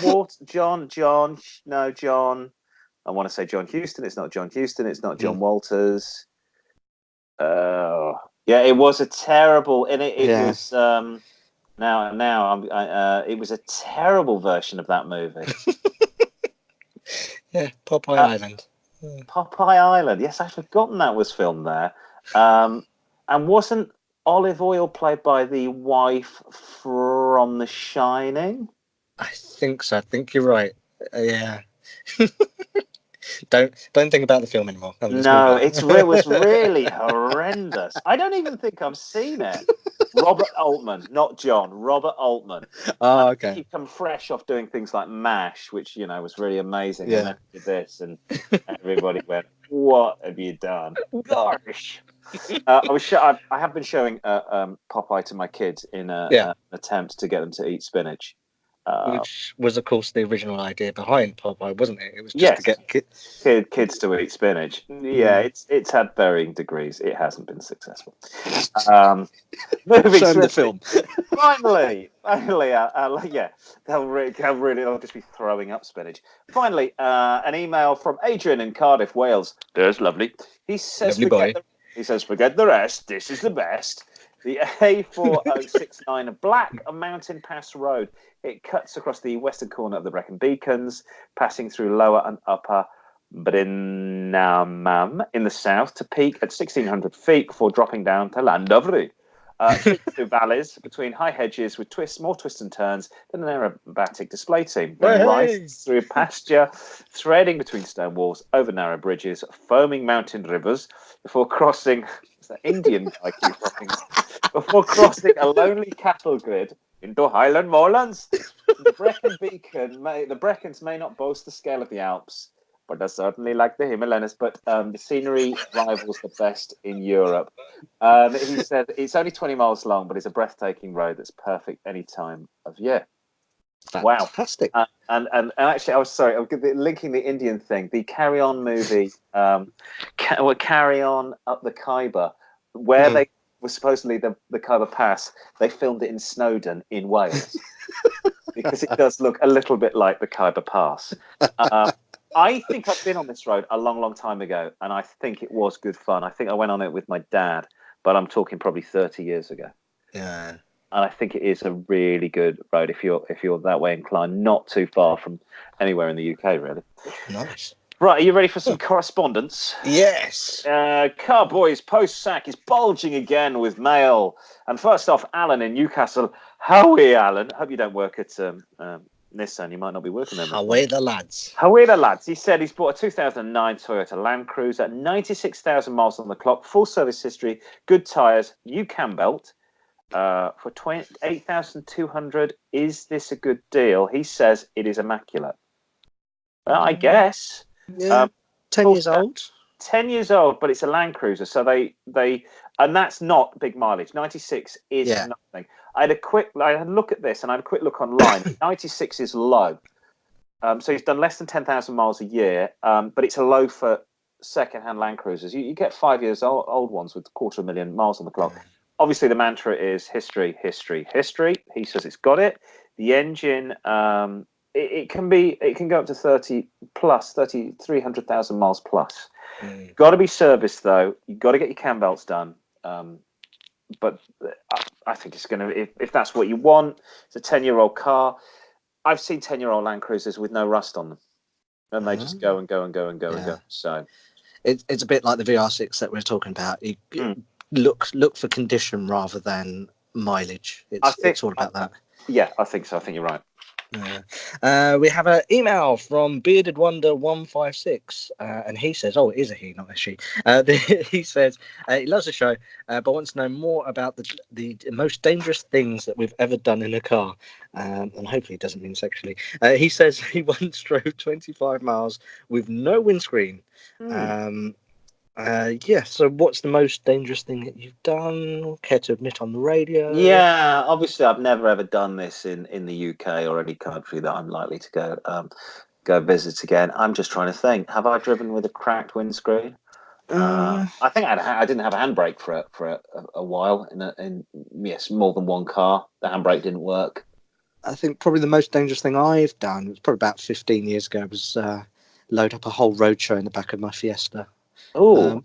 I want to say John Huston. It's not John Huston. It's not John Walters. It was a terrible, and it was. It was a terrible version of that movie. Popeye Island. Popeye Island. Yes, I'd forgotten that was filmed there. And wasn't Olive Oil played by the wife from The Shining? I think so. I think you're right. Yeah. Don't think about the film anymore. No, it was really horrendous. I don't even think I've seen it. Robert Altman, not John. Robert Altman. Oh, okay. He come fresh off doing things like MASH, which was really amazing. Yeah. And then did this, and everybody went, "What have you done?" Gosh. I have been showing Popeye to my kids in an attempt to get them to eat spinach. Which was, of course, the original idea behind Popeye, wasn't it? It was just to get kids to eat spinach. Yeah, it's had varying degrees. It hasn't been successful. Moving to the film. Finally, they'll just be throwing up spinach. Finally, an email from Adrian in Cardiff, Wales. There's lovely. He says, forget the rest. This is the best. The A4069 Black Mountain Pass Road. It cuts across the western corner of the Brecon Beacons, passing through Lower and Upper Brinamam in the south to peak at 1,600 feet before dropping down to Llandovery. Through valleys between high hedges with more twists and turns than an aerobatic display team. Then rises through pasture, threading between stone walls, over narrow bridges, foaming mountain rivers, before crossing Indian before crossing a lonely cattle grid into Highland moorlands. The Brecons may not boast the scale of the Alps, but they're certainly like the Himalayas. But the scenery rivals the best in Europe. He said it's only 20 miles long, but it's a breathtaking road that's perfect any time of year. Fantastic. Wow. And actually, I was sorry, I'm linking the Indian thing. The Carry On movie, Carry On Up the Khyber, where they were supposedly the Khyber Pass, they filmed it in Snowdon in Wales because it does look a little bit like the Khyber Pass. I think I've been on this road a long, long time ago, and I think it was good fun. I think I went on it with my dad, but I'm talking probably 30 years ago. Yeah. And I think it is a really good road if you're that way inclined, not too far from anywhere in the UK, really. Nice. Right, are you ready for some correspondence? Yes. Car-boyz post-sack is bulging again with mail. And first off, Alan in Newcastle. Howie, Alan. Hope you don't work at Nissan. You might not be working there. Away the lads. Howie, the lads. He said he's bought a 2009 Toyota Land Cruiser, 96,000 miles on the clock, full service history, good tyres, new cam belt. For 28,200, is this a good deal? He says it is immaculate. Well, I guess. Yeah, 10 years old. 10 years old, but it's a Land Cruiser, so they and that's not big mileage. 96 is nothing. I had a look at this, and I had a quick look online. 96 is low. So he's done less than 10,000 miles a year, but it's a low for second-hand Land Cruisers. You get 5 years old ones with 250,000 miles on the clock. Obviously, the mantra is history, history, history. He says it's got it. The engine, it can go up to 300,000 miles plus. Got to be serviced though. You've got to get your cam belts done. But I think it's going to, if that's what you want, it's a 10-year-old car. I've seen 10-year-old Land Cruisers with no rust on them, and they just go and go and go and go and go. So it's a bit like the VR6 that we're talking about. You look for condition rather than mileage. It's all about that. Yeah, I think so. I think you're right. We have an email from Bearded Wonder 156, and he says, "Oh, it is a he, not a she." He says he loves the show, but wants to know more about the most dangerous things that we've ever done in a car, and hopefully it doesn't mean sexually. He says he once drove 25 miles with no windscreen. So what's the most dangerous thing that you've done? Care to admit on the radio? Yeah, obviously I've never ever done this in the UK or any country that I'm likely to go visit again. I'm just trying to think. Have I driven with a cracked windscreen? I think I didn't have a handbrake for a while in more than one car. The handbrake didn't work. I think probably the most dangerous thing I've done was probably about 15 years ago. Was load up a whole roadshow in the back of my Fiesta. Oh,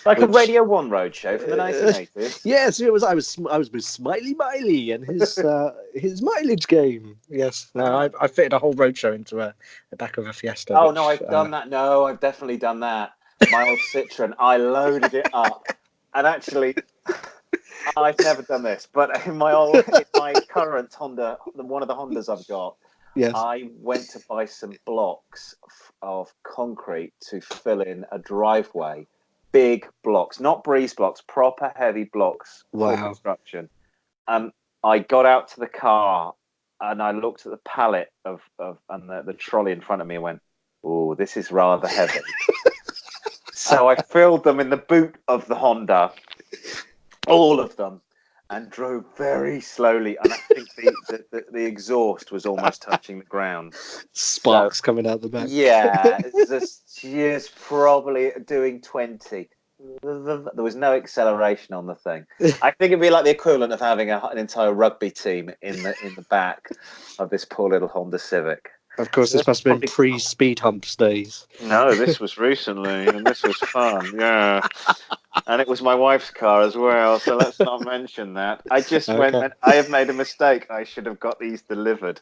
like a Radio 1 roadshow from the 1980s. Yes, it was. I was with Smiley Miley and his mileage game. Yes, no, I fitted a whole roadshow into the back of a Fiesta. Oh no, I've done that. No, I've definitely done that. My old Citroen, I loaded it up, and actually, I've never done this, but in my current Honda, one of the Hondas I've got. Yes. I went to buy some blocks of concrete to fill in a driveway. Big blocks, not breeze blocks, proper heavy blocks for construction. And I got out to the car and I looked at the pallet and the trolley in front of me and went, "Oh, this is rather heavy." So I filled them in the boot of the Honda, all of them. And drove very slowly, and I think the exhaust was almost touching the ground. Sparks coming out the back. Yeah, it's probably doing 20. There was no acceleration on the thing. I think it'd be like the equivalent of having an entire rugby team in the back of this poor little Honda Civic. Of course, this must have been pre-speed humps days. No, this was recently, and this was fun. Yeah. And it was my wife's car as well, so let's not mention that. I just went and I have made a mistake. I should have got these delivered.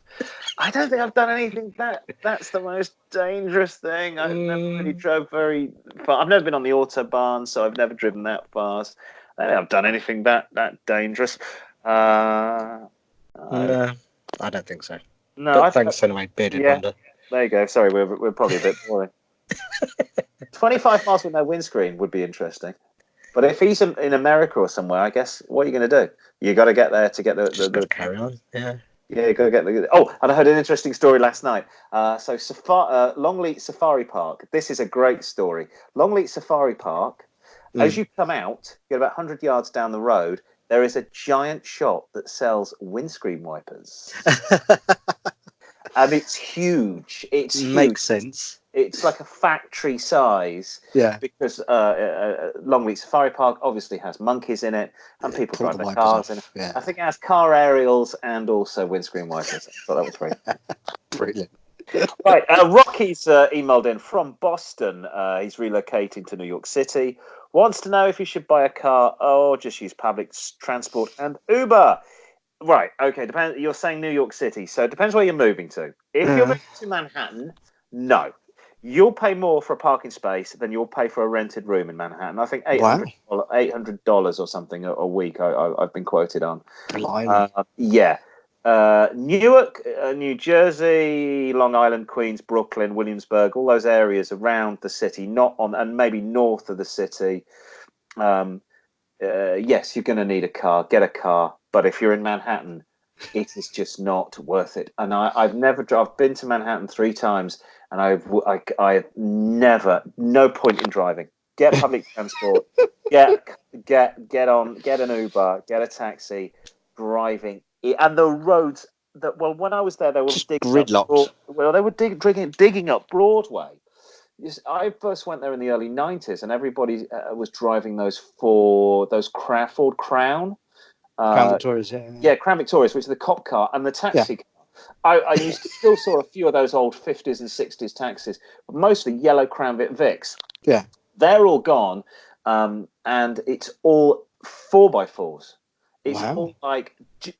I don't think I've done anything that's the most dangerous thing. I've never really drove very far. I've never been on the Autobahn, so I've never driven that fast. I don't think I've done anything that dangerous. No, I don't think so. No, but thanks anyway, Bearded Wonder. There you go. Sorry, we're probably a bit boring. 25 miles with no windscreen would be interesting. But if he's in America or somewhere, I guess, what are you going to do? You got to get there to get the carry on. Yeah. Yeah, you got to get the. Oh, and I heard an interesting story last night. So Longleat Safari Park. This is a great story. Longleat Safari Park. As you come out, you get about 100 yards down the road. There is a giant shop that sells windscreen wipers. And it's huge. It's huge. Makes sense. It's like a factory size. Yeah. Because Longleat Safari Park obviously has monkeys in it, and people drive their cars in it. Yeah. I think it has car aerials and also windscreen wipers. I thought that was great. Brilliant. Right, Rocky's emailed in from Boston. He's relocating to New York City. Wants to know if you should buy a car or just use public transport and Uber. Right. Okay. Depends. You're saying New York City, so it depends where you're moving to. If you're moving to Manhattan, no, you'll pay more for a parking space than you'll pay for a rented room in Manhattan. I think Wow. $800 or something a week. I've been quoted on. Blimey. Yeah. Newark, New Jersey, Long Island, Queens, Brooklyn, Williamsburg, all those areas around the city, not on, and maybe north of the city. Yes, you're going to need a car. Get a car. But if you're in Manhattan, it is just not worth it. And I've been to Manhattan 3 times, and I've never, no point in driving. Get public transport. Get an Uber. Get a taxi. Driving, and the roads when I was there, they were just gridlocked. They were digging up Broadway. I first went there in the early 90s, and everybody was driving those Ford Crown. Crown Victorias, Crown Victorias, which is the cop car and the taxi car. I still saw a few of those old 50s and 60s taxis, but mostly yellow Crown Vics. Yeah. They're all gone, and it's all 4x4s. It's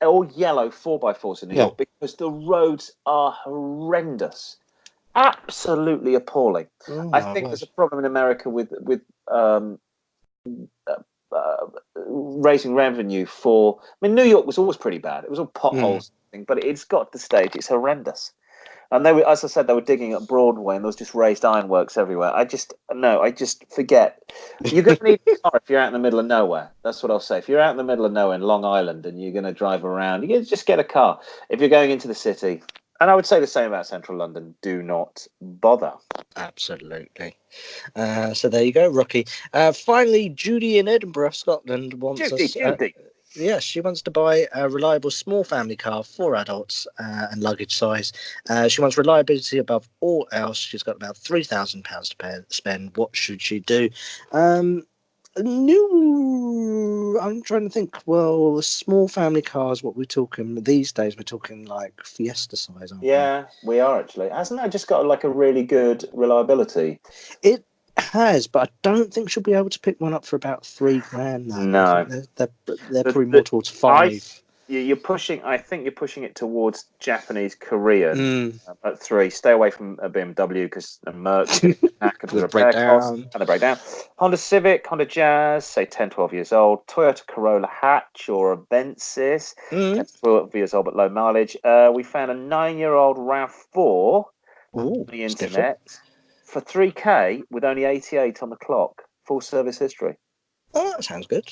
all yellow 4x4s in New York because the roads are horrendous. Absolutely appalling. I think there's a problem in America with raising revenue for. I mean, New York was always pretty bad. It was all potholes, but it's got to the stage. It's horrendous. And they were, as I said, they were digging up Broadway, and there was just raised ironworks everywhere. I just forget. You're going to need a car if you're out in the middle of nowhere. That's what I'll say. If you're out in the middle of nowhere in Long Island and you're going to drive around, you just get a car. If you're going into the city, and I would say the same about central London, do not bother. Absolutely. So there you go, Rocky. Finally, Judy in Edinburgh, Scotland wants Judy. Yes, she wants to buy a reliable small family car for adults and luggage size. She wants reliability above all else. She's got about £3,000 to spend. What should she do? I'm trying to think. Well, small family cars, what we're talking these days, we're talking like Fiesta size, aren't we? Yeah, we are actually. Hasn't that just got like a really good reliability? It has, but I don't think she'll be able to pick one up for about $3,000. No, they're probably more towards 5. You're pushing. I think you're pushing it towards Japanese, Korean at 3. Stay away from a BMW because a Merc and the repair costs and they break down. Honda Civic, Honda Jazz, say 10, 12 years old. Toyota Corolla Hatch or a Vensis, 10 to 12 years old but low mileage. We found a 9-year-old RAV4 on the internet for $3,000 with only 88 on the clock. Full service history. Oh, that sounds good.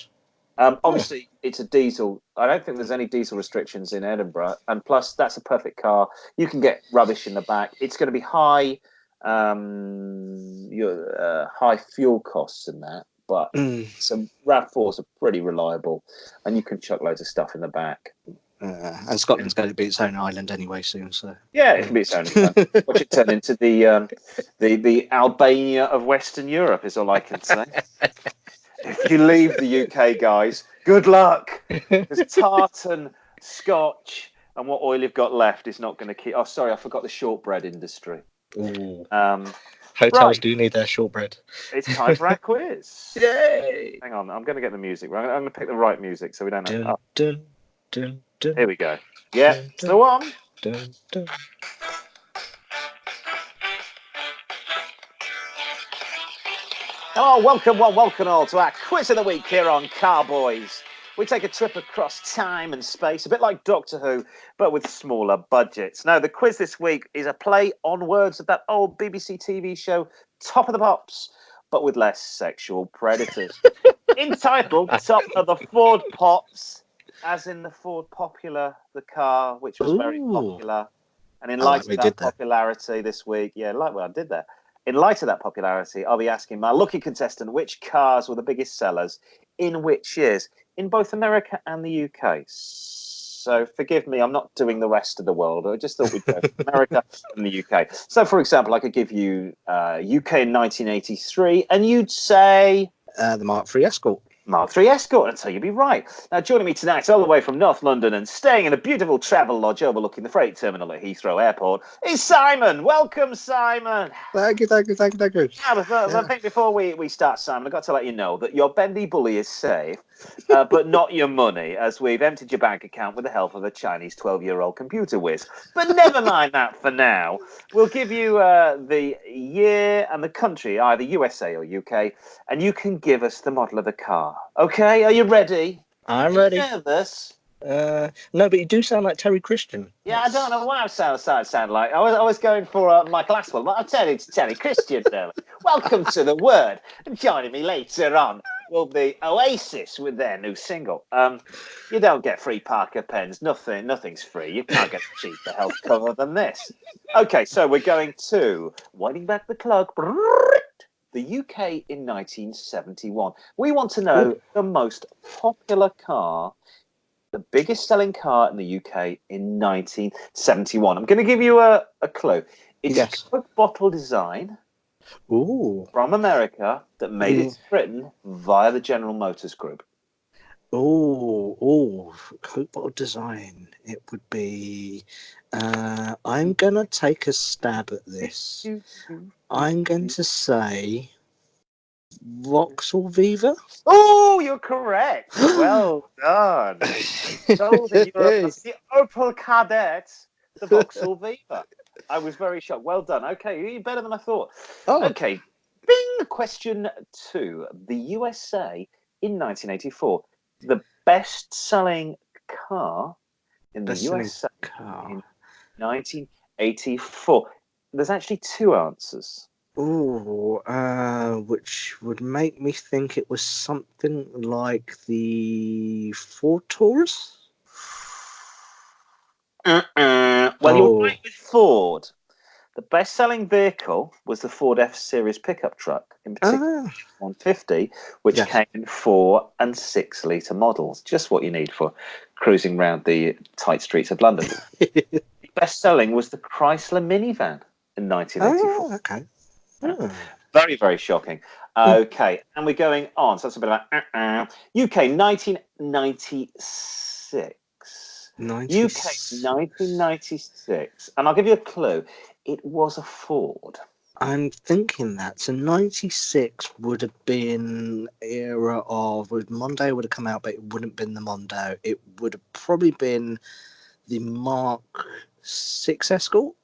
Obviously, it's a diesel. I don't think there's any diesel restrictions in Edinburgh, and plus, that's a perfect car. You can get rubbish in the back. It's going to be high fuel costs in that, but some RAV4s are pretty reliable, and you can chuck loads of stuff in the back. And Scotland's going to be its own island anyway soon, so it can be its own island. Watch it turn into the Albania of Western Europe is all I can say. If you leave the UK, guys, good luck. Because tartan, Scotch, and what oil you've got left is not going to keep. Oh, sorry, I forgot the shortbread industry. Hotels do need their shortbread. It's time for our quiz. Yay! Hang on, I'm going to get the music. I'm going to pick the right music so we don't have. Dun, dun, dun, Here we go. Yeah, it's the one. Dun, dun. Oh, welcome all to our quiz of the week here on Car-boyz. We take a trip across time and space, a bit like Doctor Who, but with smaller budgets. Now, the quiz this week is a play on words of that old BBC TV show, Top of the Pops, but with less sexual predators. Entitled Top of the Ford Pops, as in the Ford Popular, the car, which was very popular. And in light of that popularity this week, I did that. In light of that popularity, I'll be asking my lucky contestant which cars were the biggest sellers in which years in both America and the UK. So forgive me, I'm not doing the rest of the world. I just thought we'd go America and the UK. So, for example, I could give you UK in 1983, and you'd say... the Mark III Escort. Mark 3 Escort, and so you'd be right. Now, joining me tonight, all the way from North London and staying in a beautiful travel lodge overlooking the freight terminal at Heathrow Airport, is Simon. Welcome, Simon. Thank you. I think before we start, Simon, I've got to let you know that your bendy bully is safe, but not your money, as we've emptied your bank account with the help of a Chinese 12-year-old computer whiz. But never mind that for now. We'll give you the year and the country, either USA or UK, and you can give us the model of the car. Okay, are you ready? I'm ready. Nervous? No, but you do sound like Terry Christian. Yeah, I don't know what I sound like. I was going for Michael Aswell, but I'll tell you, it's Terry Christian. Welcome to the Word. And joining me later on will be Oasis with their new single. You don't get free Parker pens. Nothing's free. You can't get a cheaper health cover than this. Okay, so we're going to winding back the clock. The UK in 1971. We want to know the most popular car, the biggest selling car in the UK in 1971. I'm going to give you a clue. It's a Coke bottle design from America that made it to Britain via the General Motors Group. Coke bottle design. It would be. I'm going to take a stab at this. I'm going to say Vauxhall Viva. Oh, you're correct. Well done. Sold in Europe, the Opel Kadett, the Vauxhall Viva. I was very shocked. Well done. Okay, you're better than I thought. Okay, bing. Question 2. The USA in 1984. The best-selling car in the USA in 1984. There's actually 2 answers. Which would make me think it was something like the Ford Taurus? Well, you're right with Ford. The best-selling vehicle was the Ford F-Series pickup truck, in particular 150, which came in 4 and 6 litre models. Just what you need for cruising around the tight streets of London. The best-selling was the Chrysler minivan in 1984. Very, very shocking. Okay, and we're going on. So that's a bit about UK 1996. UK 1996. And I'll give you a clue. It was a Ford. I'm thinking that. So 96 would have been era of... Mondeo would have come out, but it wouldn't have been the Mondeo. It would have probably been the Mark 6 Escort.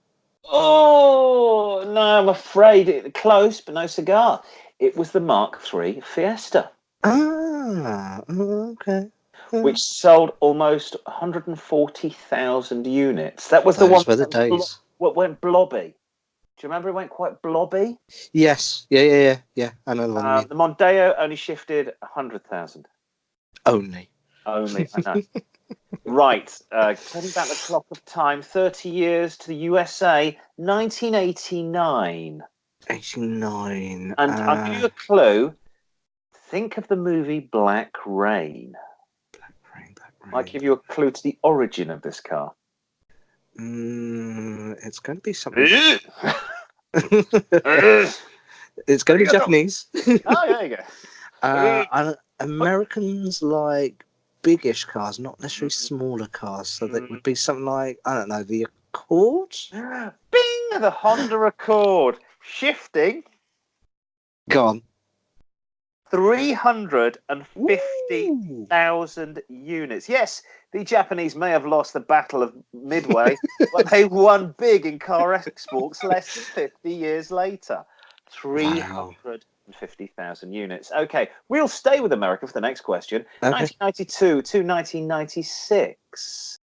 Oh, no, I'm afraid. Close, but no cigar. It was the Mark III Fiesta. Okay. Which sold almost 140,000 units. That was the one were the days. What went blobby. Do you remember it went quite blobby? Yes. Yeah. I know the Mondeo only shifted 100,000. Only, I know. Right, turning back the clock of time, 30 years to the USA, 1989. 89. And I'll give you a clue. Think of the movie Black Rain. Black Rain. I'll give you a clue to the origin of this car. It's going to be something. It's going to be Japanese. Oh, there you go. Americans like biggish cars, not necessarily smaller cars. So that would be something like, I don't know, the Accord? Bing! The Honda Accord. Shifting. Go on. 350,000 units. Yes, the Japanese may have lost the Battle of Midway, but they won big in car exports less than 50 years later. 350,000 units. Okay, we'll stay with America for the next question. 1992 to 1996.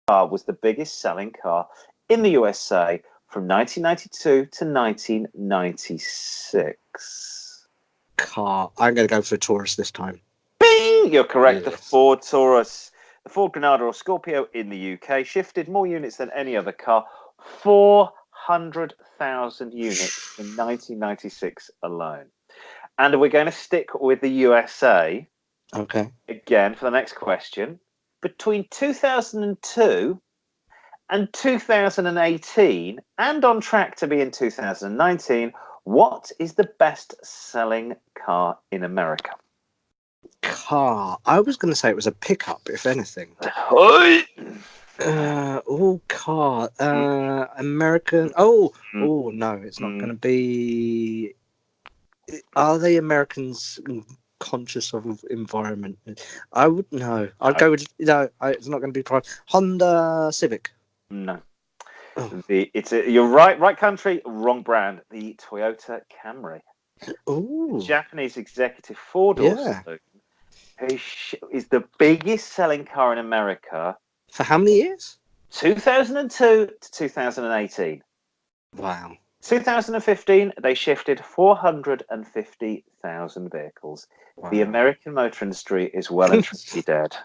Car was the biggest selling car in the USA from 1992 to 1996. Car. I'm going to go for a Taurus this time. Bing! You're correct. Yes. The Ford Taurus. The Ford Granada or Scorpio in the UK shifted more units than any other car. 400,000 units in 1996 alone. And we're going to stick with the USA. Okay. Again, for the next question. Between 2002 and 2018, and on track to be in 2019, what is the best-selling car in America? Car. I was going to say it was a pickup, if anything. Oi! Car. Mm, American. mm, No, it's not going mm. to be. Are they Americans conscious of environment? I would know. I'd No, go with it's not going to be prime. Honda Civic. no. Oh, You're right country, wrong brand. The Toyota Camry. The ooh, Japanese executive four-door yeah. saloon is the biggest selling car in America, For how many years? 2002 to 2018. Wow. 2015, they shifted 450,000 vehicles. The Wow. American motor industry is well and truly dead.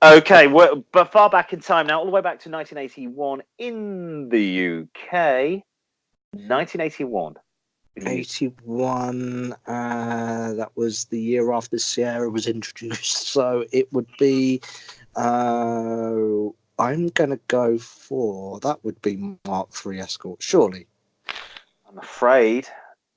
Okay, but far back in time now, all the way back to 1981 in the UK. 1981. 81. That was the year after Sierra was introduced, so it would be. I'm gonna go for that. Would be Mark III Escort, surely. I'm afraid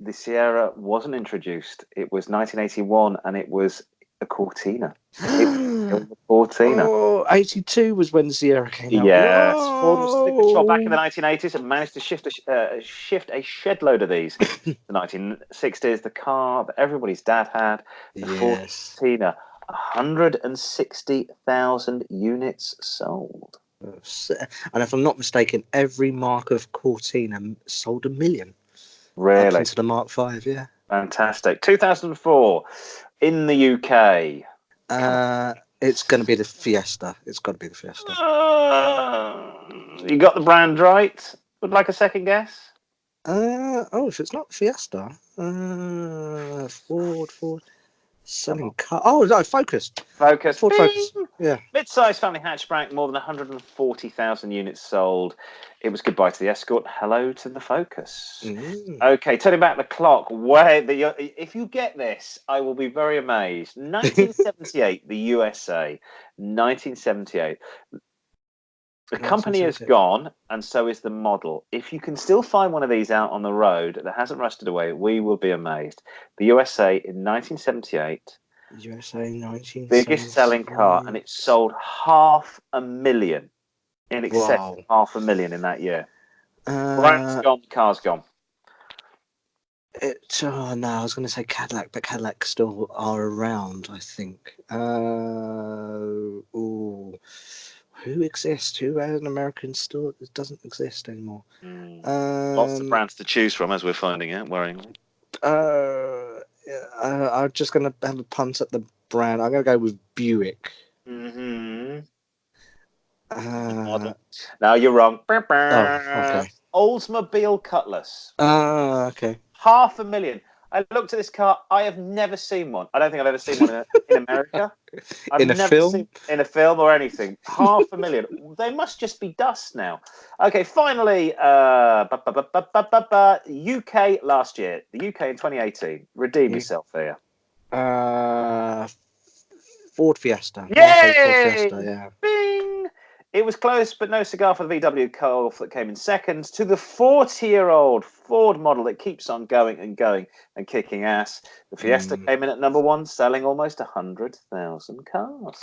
the Sierra wasn't introduced. It was 1981, and it was a Cortina. It was a Cortina. 82 was when Sierra came out. Yes, Ford was still in control back in the Whoa! 1980s and managed to shift a shed load of these. The 1960s, the car that everybody's dad had, the Ford Yes. Cortina, 160,000 units sold. And if I'm not mistaken, every mark of Cortina sold 1 million up Really into the Mark V. Yeah. fantastic. 2004 in the UK. It's going to be the Fiesta. It's got to be the Fiesta. You got the brand right. Would like a second guess? If it's not Fiesta, Ford, Come selling on. car. Oh no, Focus. Focus. Ford Bing! Focus. Yeah. Mid-sized family hatchback, more than 140,000 units sold. It was goodbye to the Escort, hello to the Focus. Mm. Okay, turning back the clock. If you get this, I will be very amazed. 1978, the USA. 1978. The company is 1978. gone, and so is the model. If you can still find one of these out on the road that hasn't rusted away, we will be amazed. The USA in 1978. USA Biggest selling car, and 1978. it sold 500,000, in excess Wow. of 500,000 in that year. Brand's Uh, gone, car's gone. no, I was going to say Cadillac, but Cadillac still are around, I think. Who exists? Who has an American store that doesn't exist anymore? Lots of Um, brands to choose from, as we're finding out, worryingly. I'm just going to have a punt at the brand. I'm going to go with Buick. Mm-hmm. Uh, Model. No, you're wrong. okay. Oldsmobile Cutlass. Okay. 500,000. I looked at this car. I have never seen one. I don't think I've ever seen one in America. I've In a never film? seen in a film or anything. 500,000. They must just be dust now. Okay, finally, UK last year. The UK in 2018. Redeem yourself here. Uh, Ford Fiesta. I'm going to say Ford Yay! Fiesta, yeah. Bing! It was close, but no cigar for the VW Golf that came in second to the 40-year-old Ford model that keeps on going and going and kicking ass. The Fiesta came in at number one, selling almost 100,000 cars.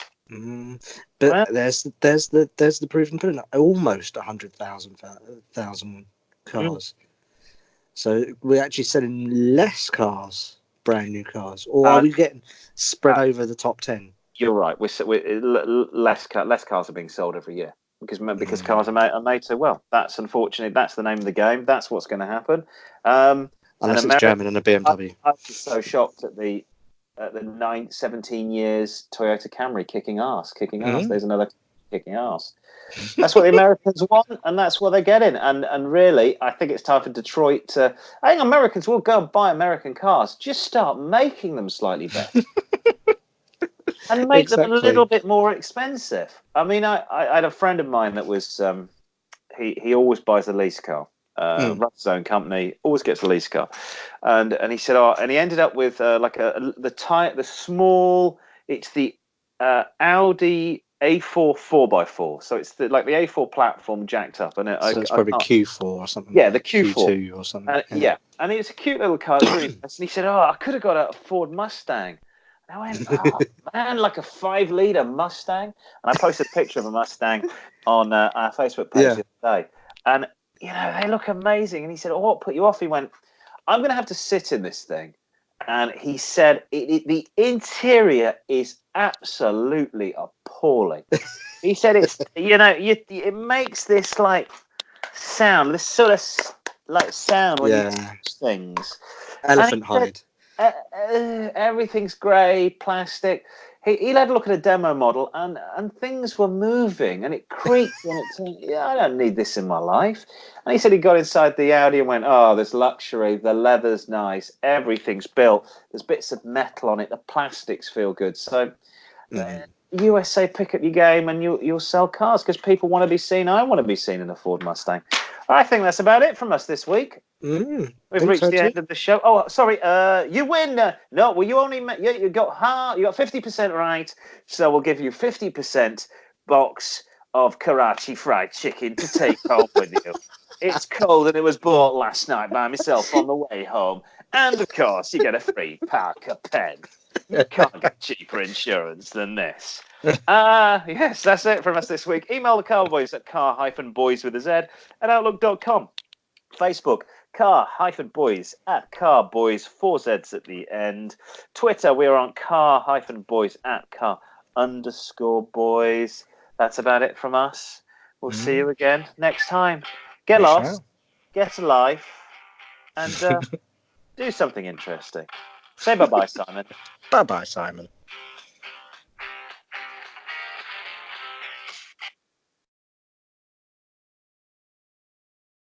But Well, there's the proof and put almost 100,000 cars. So we're actually selling less cars, brand new cars, or are we getting spread over the top 10? You're right. Less cars are being sold every year because cars are made so well. That's unfortunate. That's the name of the game. That's what's going to happen. Unless it's America, German and a BMW. I was so shocked at the 17 years Toyota Camry kicking ass. There's another kicking ass. That's what the Americans want, and that's what they're getting. And really, I think it's time for Detroit to. I think Americans will go and buy American cars. Just start making them slightly better. And make them a little bit more expensive. I mean, I had a friend of mine that was he always buys a lease car, runs his own company, always gets a lease car, and he said, and he ended up with the small. It's the Audi A4 4x4, so it's the A4 platform jacked up, and So it's probably Q4 or something. Yeah, the Q4 Q2 or something. yeah, and it's a cute little car. It's really nice. And he said, I could have got a Ford Mustang. And I went, oh man, like a 5-litre Mustang. And I posted a picture of a Mustang on our Facebook page Yeah. the other day. And, they look amazing. And he said, oh, what put you off? He went, I'm going to have to sit in this thing. And he said, the interior is absolutely appalling. He said, it's, it makes this like sound, this sort of like sound when you touch things. Elephant hide. Everything's grey, plastic. He had a look at a demo model, and things were moving, and it creaked, and I don't need this in my life. And he said he got inside the Audi and went, oh, there's luxury, the leather's nice, everything's built, there's bits of metal on it, the plastics feel good. So USA, pick up your game, and you'll sell cars because people want to be seen. I want to be seen in a Ford Mustang. I think that's about it from us this week. We've reached the end of the show. Oh, sorry. You win. No, well, you only you got 50% right, so we'll give you 50% box of Karachi fried chicken to take home with you. It's cold and it was bought last night by myself on the way home, and of course you get a free Parker pen. You can't get cheaper insurance than this. Yes, that's it from us this week. Email the Car-boyz at car-boys with a Z at outlook.com. Facebook, car-boys at Car-boys, 4 Zs at the end. Twitter, we are on car-boys at car_boys. That's about it from us. We'll see you again next time. Get lost, get a life, and do something interesting. Say bye-bye, Simon. Bye-bye, Simon.